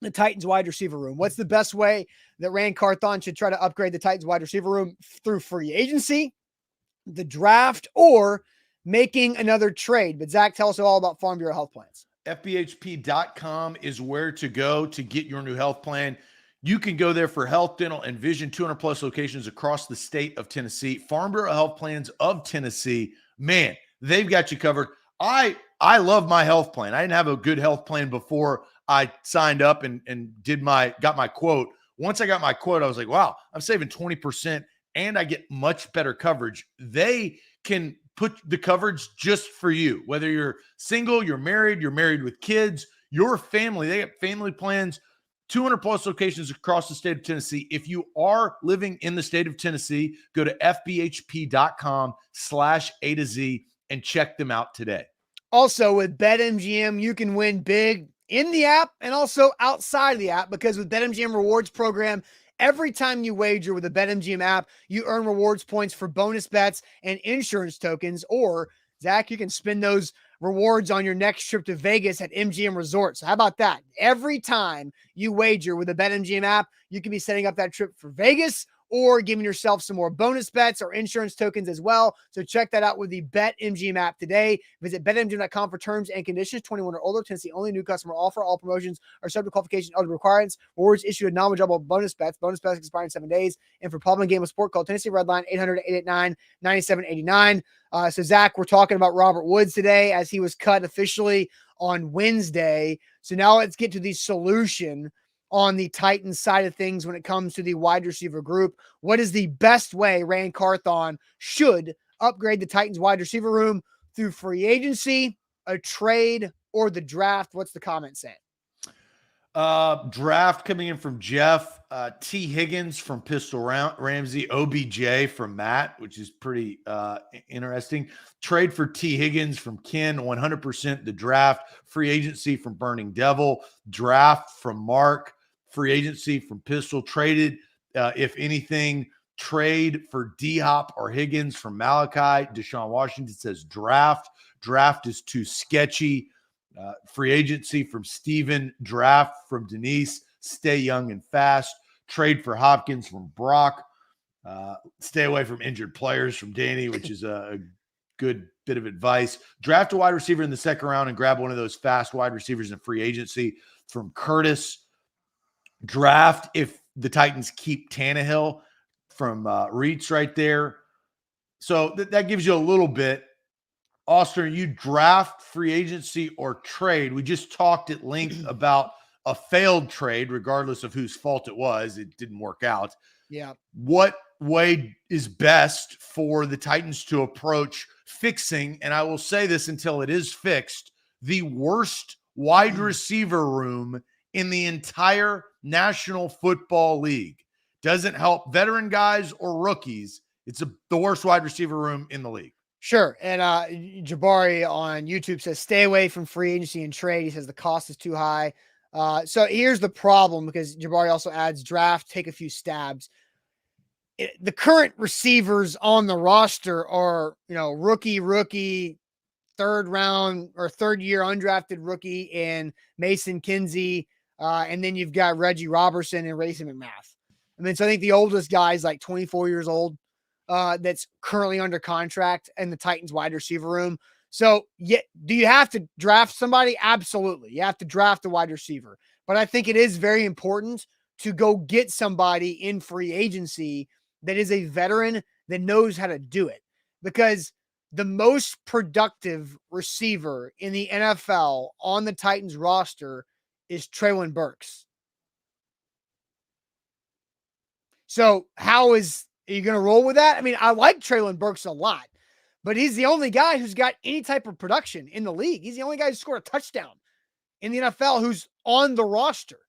the Titans wide receiver room? What's the best way that Rand Carthon should try to upgrade the Titans wide receiver room? Through free agency, the draft, or making another trade? But Zach, tell us all about Farm Bureau health plans. FBHP.com is where to go to get your new health plan. You can go there for health, dental, and vision, 200 plus locations across the state of Tennessee. Farm Bureau Health Plans of Tennessee, man, they've got you covered. I love my health plan. I didn't have a good health plan before I signed up and got my quote. Once I got my quote, I was like, wow, I'm saving 20% and I get much better coverage. They can put the coverage just for you, whether you're single, you're married with kids, your family. They got family plans. 200 plus locations across the state of Tennessee. If you are living in the state of Tennessee, go to fbhp.com/A to Z and check them out today. Also with BetMGM, you can win big in the app and also outside of the app, because with BetMGM rewards program, every time you wager with the BetMGM app, you earn rewards points for bonus bets and insurance tokens. Or Zach, you can spend those rewards on your next trip to Vegas at MGM Resorts. How about that? Every time you wager with the BetMGM app, you can be setting up that trip for Vegas or giving yourself some more bonus bets or insurance tokens as well. So check that out with the BetMGM app today. Visit BetMGM.com for terms and conditions. 21 or older, Tennessee only, new customer offer. All promotions are subject to qualification and other requirements. Rewards issued a non-withdrawable bonus bets. Bonus bets expire in 7 days. And for problem game of sport, call Tennessee Red Line 800-889-9789. So Zach, we're talking about Robert Woods today as he was cut officially on Wednesday. So now let's get to the solution on the Titans side of things when it comes to the wide receiver group. What is the best way Rand Carthon should upgrade the Titans wide receiver room? Through free agency, a trade, or the draft? What's the comment saying? Draft coming in from Jeff, T. Higgins from Pistol Ramsey, OBJ from Matt, which is pretty interesting. Trade for T. Higgins from Ken, 100% the draft. Free agency from Burning Devil. Draft from Mark. Free agency from Pistol. Traded, if anything, trade for D-Hop or Higgins from Malachi. Deshaun Washington says draft. Draft is too sketchy. Free agency from Steven, draft from Denise, stay young and fast, trade for Hopkins from Brock, stay away from injured players from Danny, which is a good bit of advice. Draft a wide receiver in the second round and grab one of those fast wide receivers in free agency from Curtis. Draft if the Titans keep Tannehill from Reeds right there. So that gives you a little bit. Austin, you draft, free agency, or trade. We just talked at length about a failed trade, regardless of whose fault it was. It didn't work out. Yeah. What way is best for the Titans to approach fixing, and I will say this until it is fixed, the worst wide receiver room in the entire National Football League? Doesn't help veteran guys or rookies. It's the worst wide receiver room in the league. Sure. And Jabari on YouTube says, stay away from free agency and trade. He says the cost is too high. So here's the problem, because Jabari also adds draft, take a few stabs. The current receivers on the roster are, rookie, third round or third year undrafted rookie and Mason Kinsey. And then you've got Reggie Robertson and Racing McMath. I mean, so I think the oldest guy is like 24 years old. That's currently under contract in the Titans wide receiver room. So, yeah, do you have to draft somebody? Absolutely. You have to draft a wide receiver. But I think it is very important to go get somebody in free agency that is a veteran that knows how to do it. Because the most productive receiver in the NFL on the Titans roster is Treylon Burks. So are you going to roll with that? I mean, I like Treylon Burks a lot, but he's the only guy who's got any type of production in the league. He's the only guy who scored a touchdown in the NFL who's on the roster.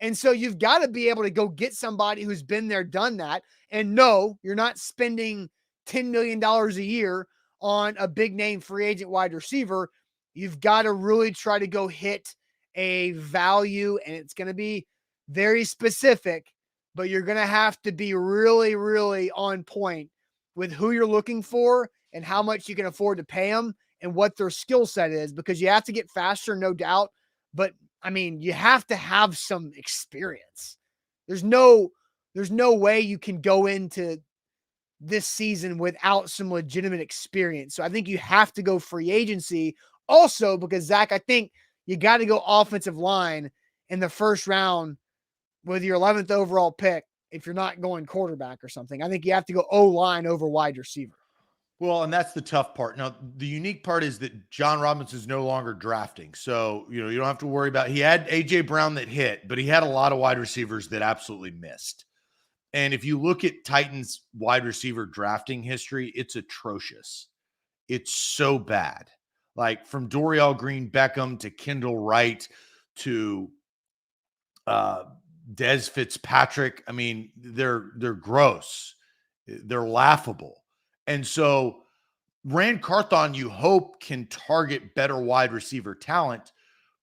And so you've got to be able to go get somebody who's been there, done that. And no, you're not spending $10 million a year on a big name free agent wide receiver. You've got to really try to go hit a value, and it's going to be very specific, but you're going to have to be really, really on point with who you're looking for and how much you can afford to pay them and what their skill set is, because you have to get faster, no doubt. But I mean, you have to have some experience. There's no way you can go into this season without some legitimate experience. So I think you have to go free agency also, because Zach, I think you got to go offensive line in the first round with your 11th overall pick. If you're not going quarterback or something, I think you have to go O-line over wide receiver. Well, and that's the tough part. Now, the unique part is that John Robinson's no longer drafting. So, you don't have to worry about, he had A.J. Brown that hit, but he had a lot of wide receivers that absolutely missed. And if you look at Titans wide receiver drafting history, it's atrocious. It's so bad. Like from Dorial Green Beckham to Kendall Wright to Des Fitzpatrick. I mean, they're gross. They're laughable. And so Rand Carthon, you hope, can target better wide receiver talent.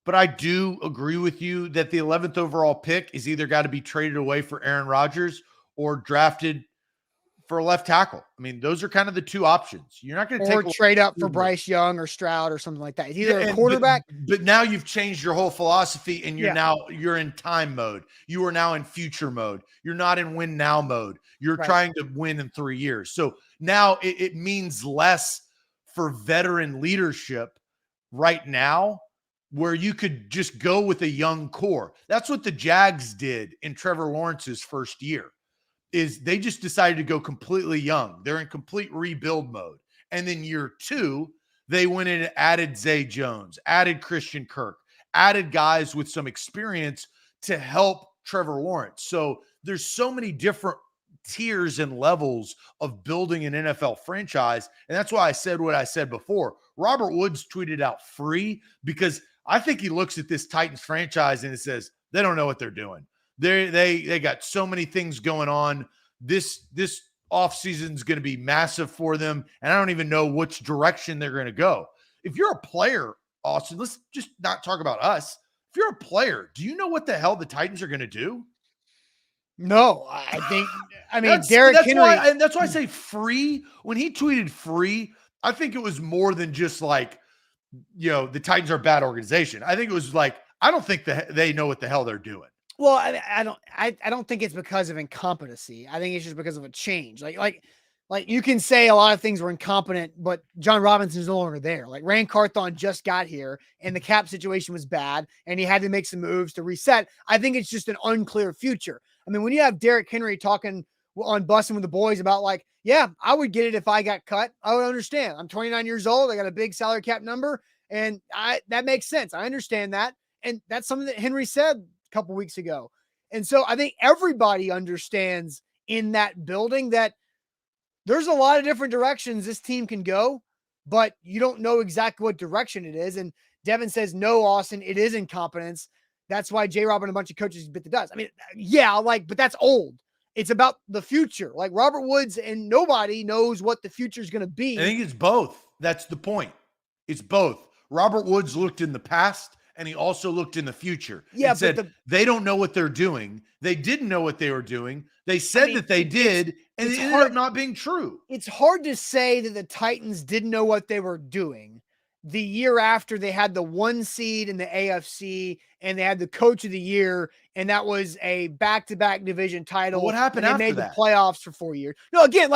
But I do agree with you that the 11th overall pick is either got to be traded away for Aaron Rodgers or drafted for a left tackle. I mean, those are kind of the two options. You're not going to take trade up for Bryce Young or Stroud or something like that. It's either a quarterback. But now you've changed your whole philosophy, and you're in time mode. You are now in future mode. You're not in win now mode. You're trying to win in 3 years. So now it means less for veteran leadership right now, where you could just go with a young core. That's what the Jags did in Trevor Lawrence's first year. Is they just decided to go completely young. They're in complete rebuild mode. And then year 2, they went in and added Zay Jones, added Christian Kirk, added guys with some experience to help Trevor Lawrence. So there's so many different tiers and levels of building an NFL franchise. And that's why I said what I said before. Robert Woods tweeted out free because I think he looks at this Titans franchise and it says they don't know what they're doing. They got so many things going on. This offseason is going to be massive for them, and I don't even know which direction they're going to go. If you're a player, Austin, let's just not talk about us. If you're a player, do you know what the hell the Titans are going to do? No, I think. I mean, Derrick Henry. That's why I say free. When he tweeted free, I think it was more than just like, the Titans are a bad organization. I think it was like, I don't think they know what the hell they're doing. Well, I don't think it's because of incompetency. I think it's just because of a change. Like you can say a lot of things were incompetent, but John Robinson is no longer there. Like Rand Carthon just got here and the cap situation was bad and he had to make some moves to reset. I think it's just an unclear future. I mean, when you have Derrick Henry talking on Bussin' with the Boys about like, yeah, I would get it if I got cut. I would understand. I'm 29 years old. I got a big salary cap number and that makes sense. I understand that. And that's something that Henry said a couple weeks ago. And so I think everybody understands in that building that there's a lot of different directions this team can go, but you don't know exactly what direction it is. And Devin says, no, Austin, it is incompetence. That's why J-Rob and a bunch of coaches bit the dust. I mean, yeah, but that's old. It's about the future. Like Robert Woods and nobody knows what the future is going to be. I think it's both. That's the point. It's both. Robert Woods looked in the past and he also looked in the future. Yeah, and said they don't know what they're doing. They didn't know what they were doing. They said that they did, and it ended up not being true. It's hard to say that the Titans didn't know what they were doing the year after they had the 1 seed in the AFC and they had the coach of the year, and that was a back-to-back division title. Well, what happened after that? They made the playoffs for 4 years. No, again,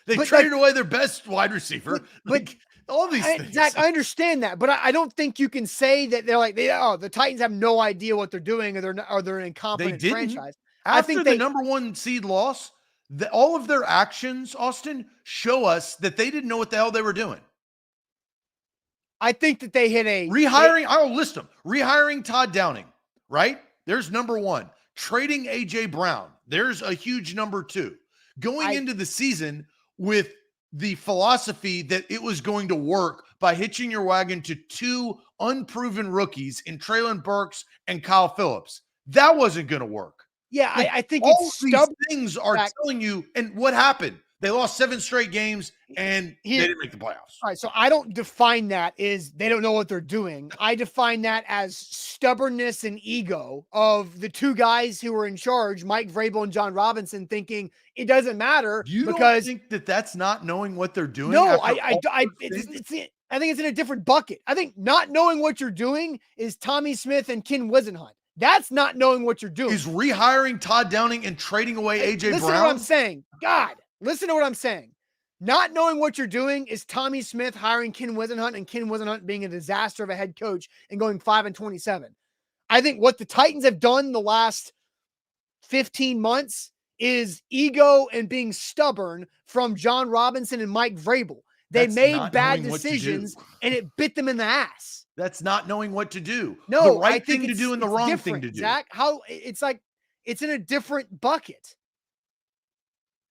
they traded away their best wide receiver. But all these things. Zach, I understand that, but I don't think you can say that they're like, the Titans have no idea what they're doing or they're an incompetent franchise. After I think the number 1 seed loss, all of their actions, Austin, show us that they didn't know what the hell they were doing. I think that they hit I'll list them. Rehiring Todd Downing, right? There's number 1. Trading A.J. Brown. There's a huge number 2. Going into the season with the philosophy that it was going to work by hitching your wagon to 2 unproven rookies in Treylon Burks and Kyle Phillips. That wasn't going to work. Yeah, I think all these things are telling you. And what happened? They lost 7 straight games and they didn't make the playoffs. All right, so I don't define that as they don't know what they're doing. I define that as stubbornness and ego of the 2 guys who were in charge, Mike Vrabel and John Robinson, thinking it doesn't matter. You don't think that that's not knowing what they're doing? No, I think it's in a different bucket. I think not knowing what you're doing is Tommy Smith and Ken Wisenhunt. That's not knowing what you're doing. Is rehiring Todd Downing and trading away A.J. Brown? Listen to what I'm saying. God, listen to what I'm saying. Not knowing what you're doing is Tommy Smith hiring Ken Wisenhunt and Ken Wisenhunt being a disaster of a head coach and going 5-27. I think what the Titans have done the last 15 months is ego and being stubborn from John Robinson and Mike Vrabel. They made bad decisions and it bit them in the ass. That's not knowing what to do. No, the right thing to do and the wrong thing to do. Zach, it's in a different bucket.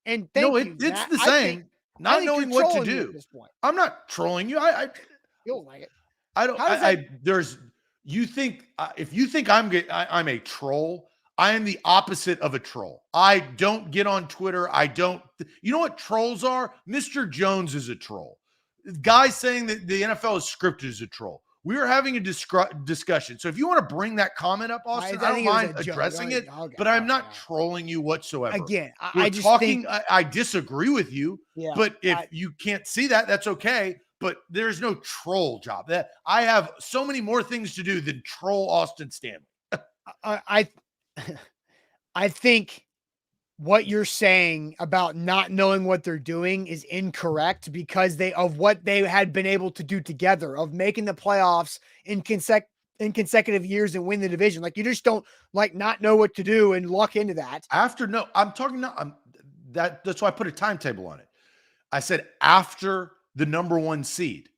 And it's the same. Not knowing what to do. At this point. I'm not trolling you. You don't like it. I don't. If you think I'm a troll, I am the opposite of a troll. I don't get on Twitter. You know what trolls are? Mr. Jones is a troll. Guys saying that the NFL is scripted is a troll. We were having a discussion. So if you want to bring that comment up, Austin, I don't mind addressing it, but I'm not trolling you whatsoever. Again, I disagree with you, but if you can't see that, that's okay. But there's no troll job. That I have so many more things to do than troll Austin Stanley. I think what you're saying about not knowing what they're doing is incorrect because of what they had been able to do together, of making the playoffs in consecutive years and win the division. Like you just don't not know what to do and luck into that. That's why I put a timetable on it. I said after the number 1 seed.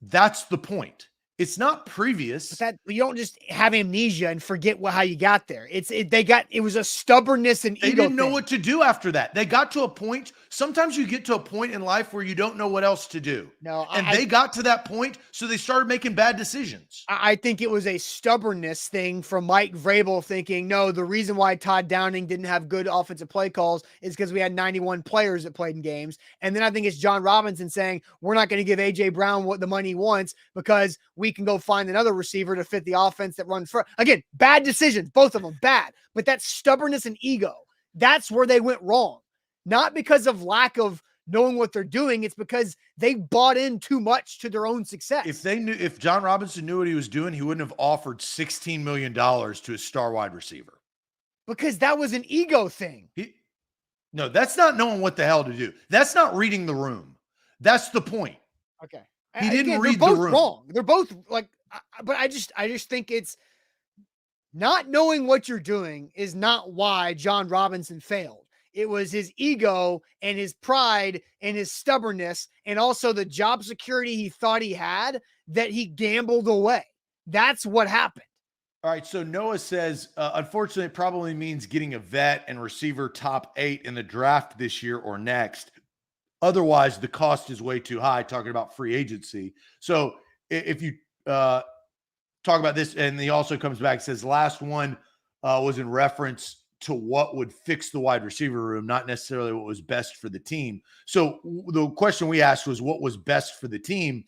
That's the point. It's not previous. But that you don't just have amnesia and forget how you got there. It was a stubbornness and They ego didn't know thing. what to do after that. They got to a point. Sometimes you get to a point in life where you don't know what else to do. No, And they got to that point, so they started making bad decisions. I think it was a stubbornness thing from Mike Vrabel thinking, no, the reason why Todd Downing didn't have good offensive play calls is because we had 91 players that played in games. And then I think it's John Robinson saying, we're not going to give A.J. Brown what the money he wants because we can go find another receiver to fit the offense that runs for. Again, bad decisions, both of them bad. But that stubbornness and ego, that's where they went wrong. Not because of lack of knowing what they're doing. It's because they bought in too much to their own success. If John Robinson knew what he was doing, he wouldn't have offered $16 million to a star wide receiver. Because that was an ego thing. No, that's not knowing what the hell to do. That's not reading the room. That's the point. Okay. He didn't read the room. They're both wrong. They're both but I just think it's not knowing what you're doing is not why John Robinson failed. It was his ego and his pride and his stubbornness and also the job security he thought he had that he gambled away. That's what happened. All right. So Noah says, unfortunately, it probably means getting a vet and receiver top 8 in the draft this year or next. Otherwise, the cost is way too high, talking about free agency. So if you talk about this, and he also comes back and says, last one was in reference to what would fix the wide receiver room, not necessarily what was best for the team. So the question we asked was what was best for the team.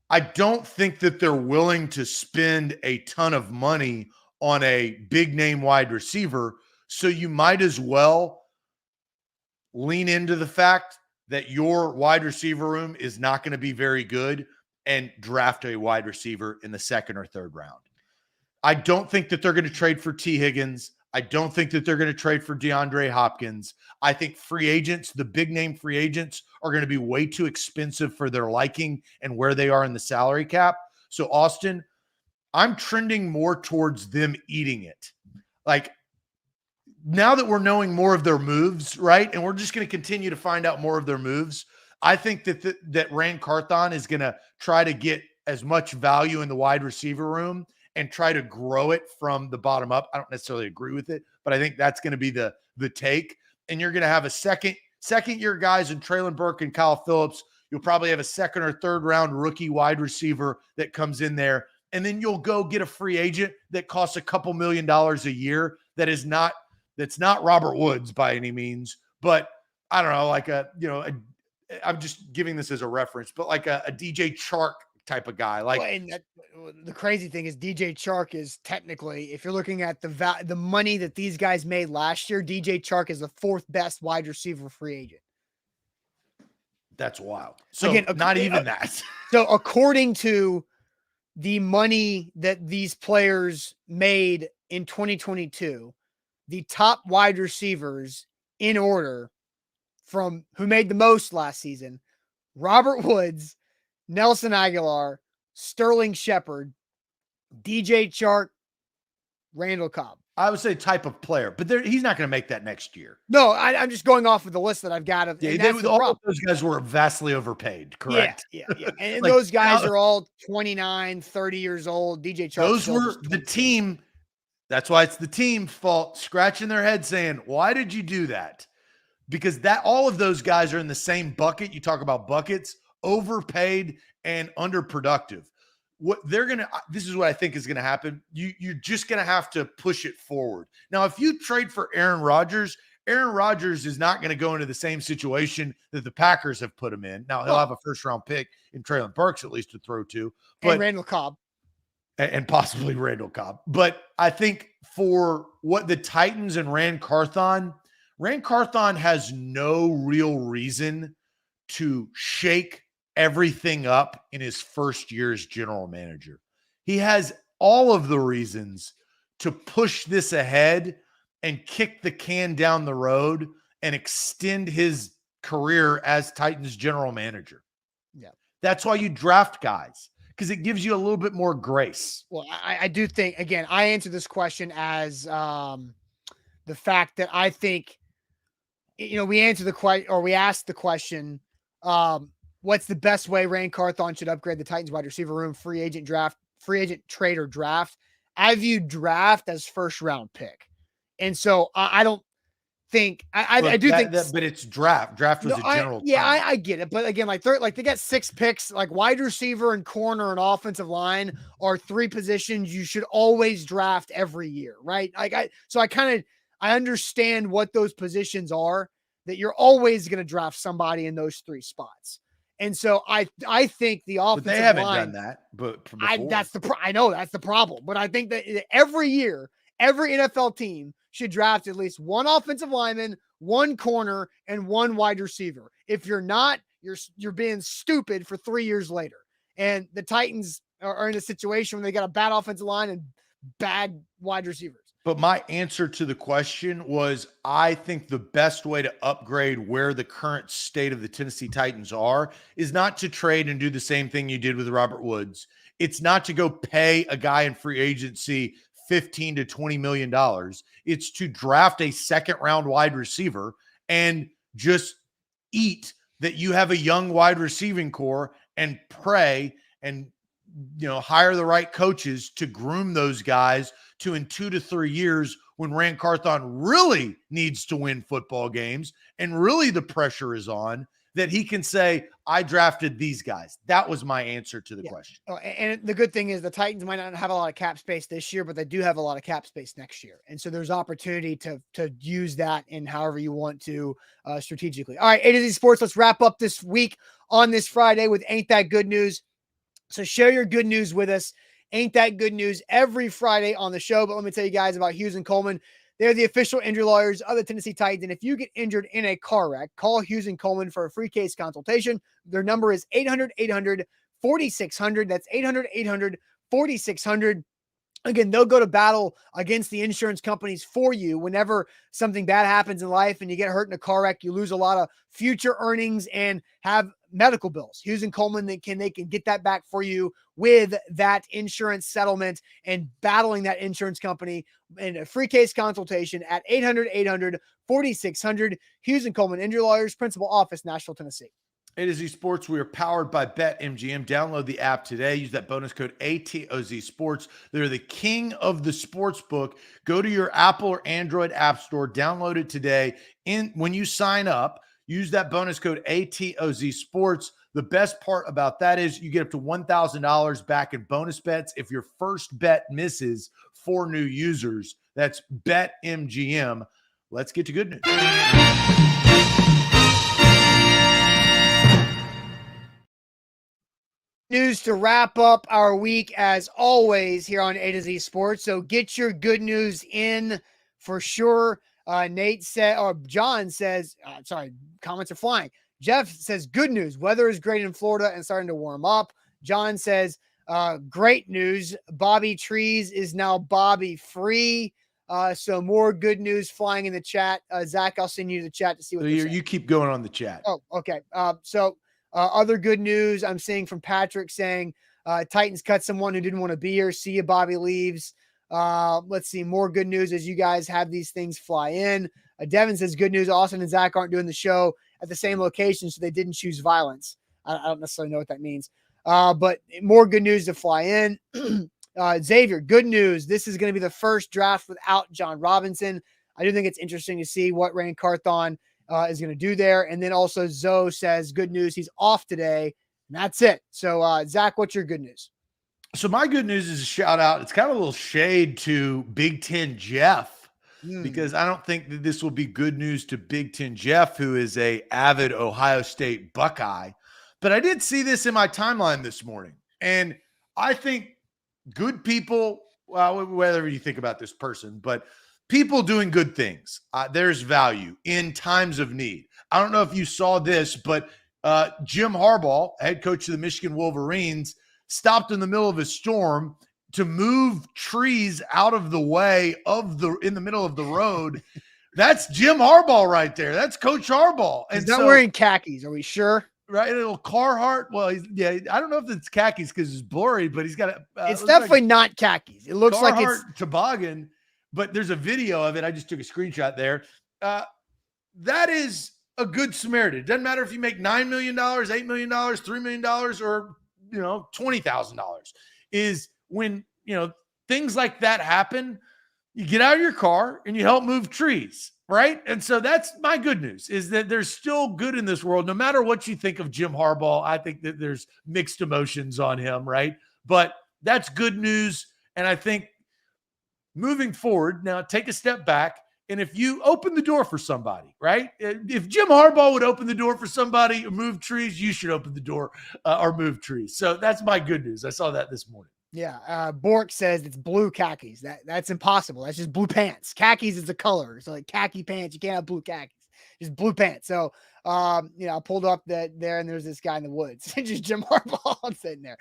I don't think that they're willing to spend a ton of money on a big name wide receiver. So you might as well lean into the fact that your wide receiver room is not going to be very good and draft a wide receiver in the second or third round. I don't think that they're going to trade for T. Higgins. I don't think that they're going to trade for DeAndre Hopkins. I think free agents, the big name free agents, are going to be way too expensive for their liking and where they are in the salary cap. So, Austin, I'm trending more towards them eating it. Like, now that we're knowing more of their moves, right? And we're just going to continue to find out more of their moves. I think that Rand Carthon is going to try to get as much value in the wide receiver room and try to grow it from the bottom up. I don't necessarily agree with it, but I think that's going to be the take. And you're going to have a second year guys in Traylon Burke and Kyle Phillips. You'll probably have a second or third round rookie wide receiver that comes in there. And then you'll go get a free agent that costs a couple $1 million a year. That's not Robert Woods by any means, but I don't know, I'm just giving this as a reference, but like a DJ Chark type of guy. The crazy thing is DJ Chark is technically, if you're looking at the money that these guys made last year, DJ Chark is the fourth best wide receiver free agent. That's wild. So again, not even that. So according to the money that these players made in 2022, the top wide receivers in order from who made the most last season: Robert Woods, Nelson Aguilar, Sterling Shepard, DJ Chark, Randall Cobb. I would say type of player, but he's not going to make that next year. No, I'm just going off of the list that I've got. All of those guys were vastly overpaid, correct? Yeah. And those guys are all 29, 30 years old. DJ Chark. Those were the team. That's why it's the team's fault, scratching their head saying, why did you do that? Because all of those guys are in the same bucket. You talk about buckets, overpaid and underproductive. This is what I think is going to happen. You're just going to have to push it forward. Now, if you trade for Aaron Rodgers is not going to go into the same situation that the Packers have put him in. Now, he'll have a first round pick in Traylon Burks at least to throw to. And Randall Cobb. And possibly Randall Cobb. But I think for what the Titans and Rand Carthon has no real reason to shake everything up in his first year as general manager. He has all of the reasons to push this ahead and kick the can down the road and extend his career as Titans general manager. Yeah. That's why you draft guys, because it gives you a little bit more grace. Well, I do think, again, I answer this question as the fact that I think, we answer the question, or we asked the question, what's the best way Rand Carthon should upgrade the Titans wide receiver room, free agent trade or draft. I view draft as first round pick. And so I don't think I do think but it's draft. Draft was a general term. I get it. But again, like they got 6 picks, like wide receiver and corner and offensive line are 3 positions you should always draft every year, right? Like I understand what those positions are, that you're always going to draft somebody in those 3 spots. And so I think the offensive but they haven't line, done that. But I know that's the problem. But I think that every year, every NFL team should draft at least 1 offensive lineman, 1 corner, and 1 wide receiver. If you're not, you're being stupid for 3 years later. And the Titans are in a situation where they got a bad offensive line and bad wide receivers. But my answer to the question was, I think the best way to upgrade where the current state of the Tennessee Titans are is not to trade and do the same thing you did with Robert Woods. It's not to go pay a guy in free agency $15 to $20 million. It's to draft a second-round wide receiver and just eat that you have a young wide receiving core and pray and hire the right coaches to groom those guys to, in 2 to 3 years, when Rand Carthon really needs to win football games and really the pressure is on, that he can say, I drafted these guys. That was my answer to the question. Oh, and the good thing is the Titans might not have a lot of cap space this year, but they do have a lot of cap space next year. And so there's opportunity to use that in however you want to strategically. All right, A to Z Sports, let's wrap up this week on this Friday with Ain't That Good News. So share your good news with us. Ain't That Good News every Friday on the show. But let me tell you guys about Hughes and Coleman. They're the official injury lawyers of the Tennessee Titans. And if you get injured in a car wreck, call Hughes and Coleman for a free case consultation. Their number is 800-800-4600. That's 800-800-4600. Again, they'll go to battle against the insurance companies for you whenever something bad happens in life and you get hurt in a car wreck. You lose a lot of future earnings and have medical bills. Hughes and Coleman, they can get that back for you with that insurance settlement and battling that insurance company in a free case consultation at 800-800-4600. Hughes and Coleman, injury lawyers, principal office, Nashville, Tennessee. A to Z Sports, we are powered by BetMGM. Download the app today. Use that bonus code ATOZ Sports. They're the king of the sports book. Go to your Apple or Android app store. Download it today. When you sign up, use that bonus code ATOZ Sports. The best part about that is you get up to $1,000 back in bonus bets if your first bet misses for new users. That's BetMGM. Let's get to good news. News to wrap up our week as always here on A to Z Sports. So get your good news in for sure. Nate said, or John says, comments are flying. Jeff says, good news. Weather is great in Florida and starting to warm up. John says, great news. Bobby Trees is now Bobby free. So more good news flying in the chat. Zach, I'll send you the chat to see what you keep going on the chat. Oh, okay. Other good news I'm seeing from Patrick saying Titans cut someone who didn't want to be here. See you, Bobby leaves. Let's see more good news as you guys have these things fly in. Devin says good news. Austin and Zach aren't doing the show at the same location, so they didn't choose violence. I don't necessarily know what that means. But more good news to fly in. Xavier, good news. This is going to be the first draft without John Robinson. I do think it's interesting to see what Rand Carthon is going to do there. And then also Zoe says, good news, he's off today. And that's it. So, Zach, what's your good news? So my good news is a shout out. It's kind of a little shade to Big Ten Jeff, because I don't think that this will be good news to Big Ten Jeff, who is a avid Ohio State Buckeye. But I did see this in my timeline this morning. And I think good people, well, whether you think about this person, but people doing good things, there's value in times of need. I don't know if you saw this, but Jim Harbaugh, head coach of the Michigan Wolverines, stopped in the middle of a storm to move trees out of the way in the middle of the road. That's Jim Harbaugh right there. That's Coach Harbaugh. And he's not wearing khakis. Are we sure? Right, a little Carhartt. Well, I don't know if it's khakis because it's blurry, but he's got a. It's definitely not khakis. It looks Carhartt like it's toboggan. But there's a video of it. I just took a screenshot there. That is a good Samaritan. It doesn't matter if you make $9 million, $8 million, $3 million, or, $20,000, is when, things like that happen, you get out of your car and you help move trees, right? And so that's my good news, is that there's still good in this world. No matter what you think of Jim Harbaugh, I think that there's mixed emotions on him, right? But that's good news. And I think moving forward, now take a step back. And if you open the door for somebody, right? If Jim Harbaugh would open the door for somebody or move trees, you should open the door or move trees. So that's my good news. I saw that this morning. Yeah. Bork says it's blue khakis. That's impossible. That's just blue pants. Khakis is a color. So like khaki pants, you can't have blue khakis. Just blue pants. So, I pulled up there and there's this guy in the woods. Just Jim Harbaugh sitting there.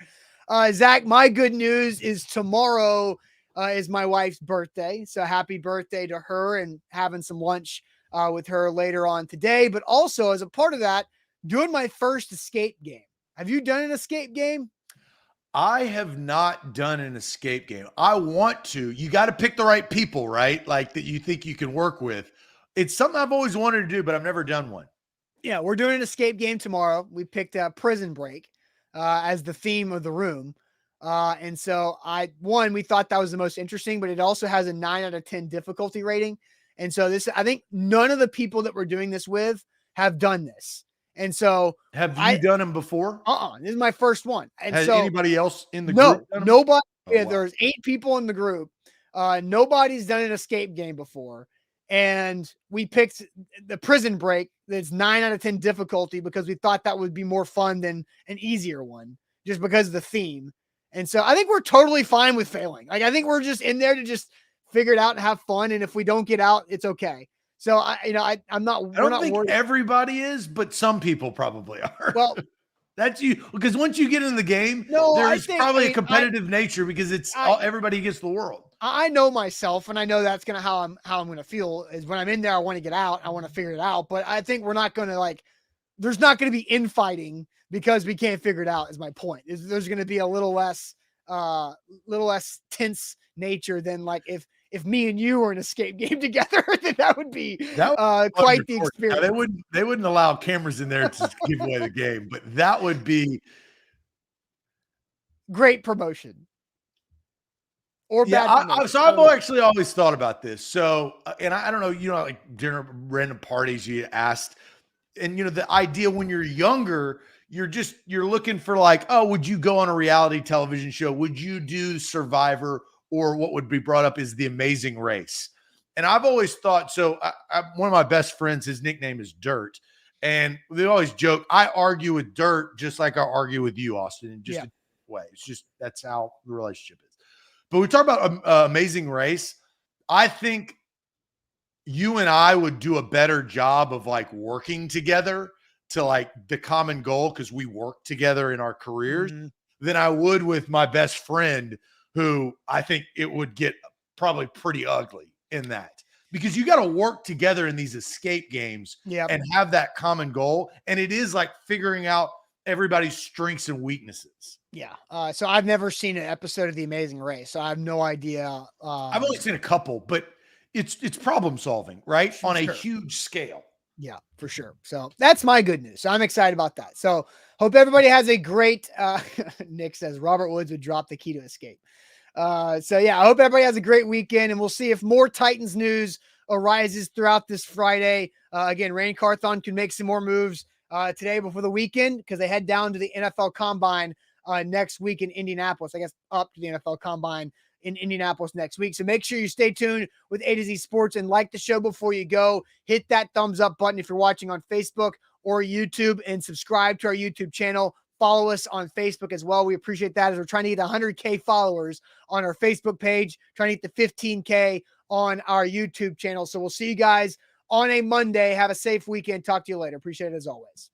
Zach, my good news is tomorrow is my wife's birthday. So happy birthday to her, and having some lunch with her later on today. But also, as a part of that, doing my first escape game. Have you done an escape game? I have not done an escape game. I want to. You got to pick the right people, right? Like that you think you can work with. It's something I've always wanted to do, but I've never done one. Yeah, we're doing an escape game tomorrow. We picked Prison Break as the theme of the room. And so we thought that was the most interesting, but it also has a 9 out of 10 difficulty rating. And so I think none of the people that we're doing this with have done this. And so have you done them before? This is my first one. And has anybody else in the group? No, nobody. Oh, wow. There's 8 people in the group. Nobody's done an escape game before. And we picked the Prison Break. That's 9 out of 10 difficulty because we thought that would be more fun than an easier one, just because of the theme. And so I think we're totally fine with failing. Like, I think we're just in there to just figure it out and have fun. And if we don't get out, it's okay. So I'm not. I don't think everybody is, but some people probably are. Well, that's you, because once you get in the game, there's probably a competitive nature because everybody gets the world. I know myself, and I know that's gonna how I'm gonna feel is when I'm in there. I want to get out. I want to figure it out. But I think we're not gonna there's not gonna be infighting because we can't figure it out. Is my point. There's gonna be a little less tense nature than if me and you were in an escape game together, then that would be quite the experience. Now, they wouldn't allow cameras in there to give away the game, but that would be great promotion. Or bad promotion. So I've actually always thought about this. So, and I don't know, like dinner, random parties you asked, and the idea when you're younger, you're looking for would you go on a reality television show? Would you do Survivor? Or what would be brought up is The Amazing Race. And I've always thought, so one of my best friends, his nickname is Dirt. And they always joke, I argue with Dirt just like I argue with you, Austin, in just a way. It's just, that's how the relationship is. But we talk about Amazing Race. I think you and I would do a better job of working together to the common goal, because we work together in our careers, than I would with my best friend, who I think it would get probably pretty ugly in that, because you got to work together in these escape games and have that common goal. And it is figuring out everybody's strengths and weaknesses. Yeah. So I've never seen an episode of The Amazing Race, so I have no idea. I've only seen a couple, but it's problem solving, right? On a huge scale. Yeah, for sure. So that's my good news. So I'm excited about that. So hope everybody has a great, Nick says Robert Woods would drop the key to escape. So yeah, I hope everybody has a great weekend, and we'll see if more Titans news arises throughout this Friday. Again, Randy Carthon can make some more moves today before the weekend, because they head down to the NFL Combine next week in Indianapolis. I guess up to the NFL Combine in Indianapolis next week. So make sure you stay tuned with A to Z Sports and like the show before you go. Hit that thumbs up button if you're watching on Facebook or YouTube, and subscribe to our YouTube channel. Follow us on Facebook as well. We appreciate that, as we're trying to get 100K followers on our Facebook page, trying to get the 15K on our YouTube channel. So we'll see you guys on a Monday. Have a safe weekend. Talk to you later. Appreciate it as always.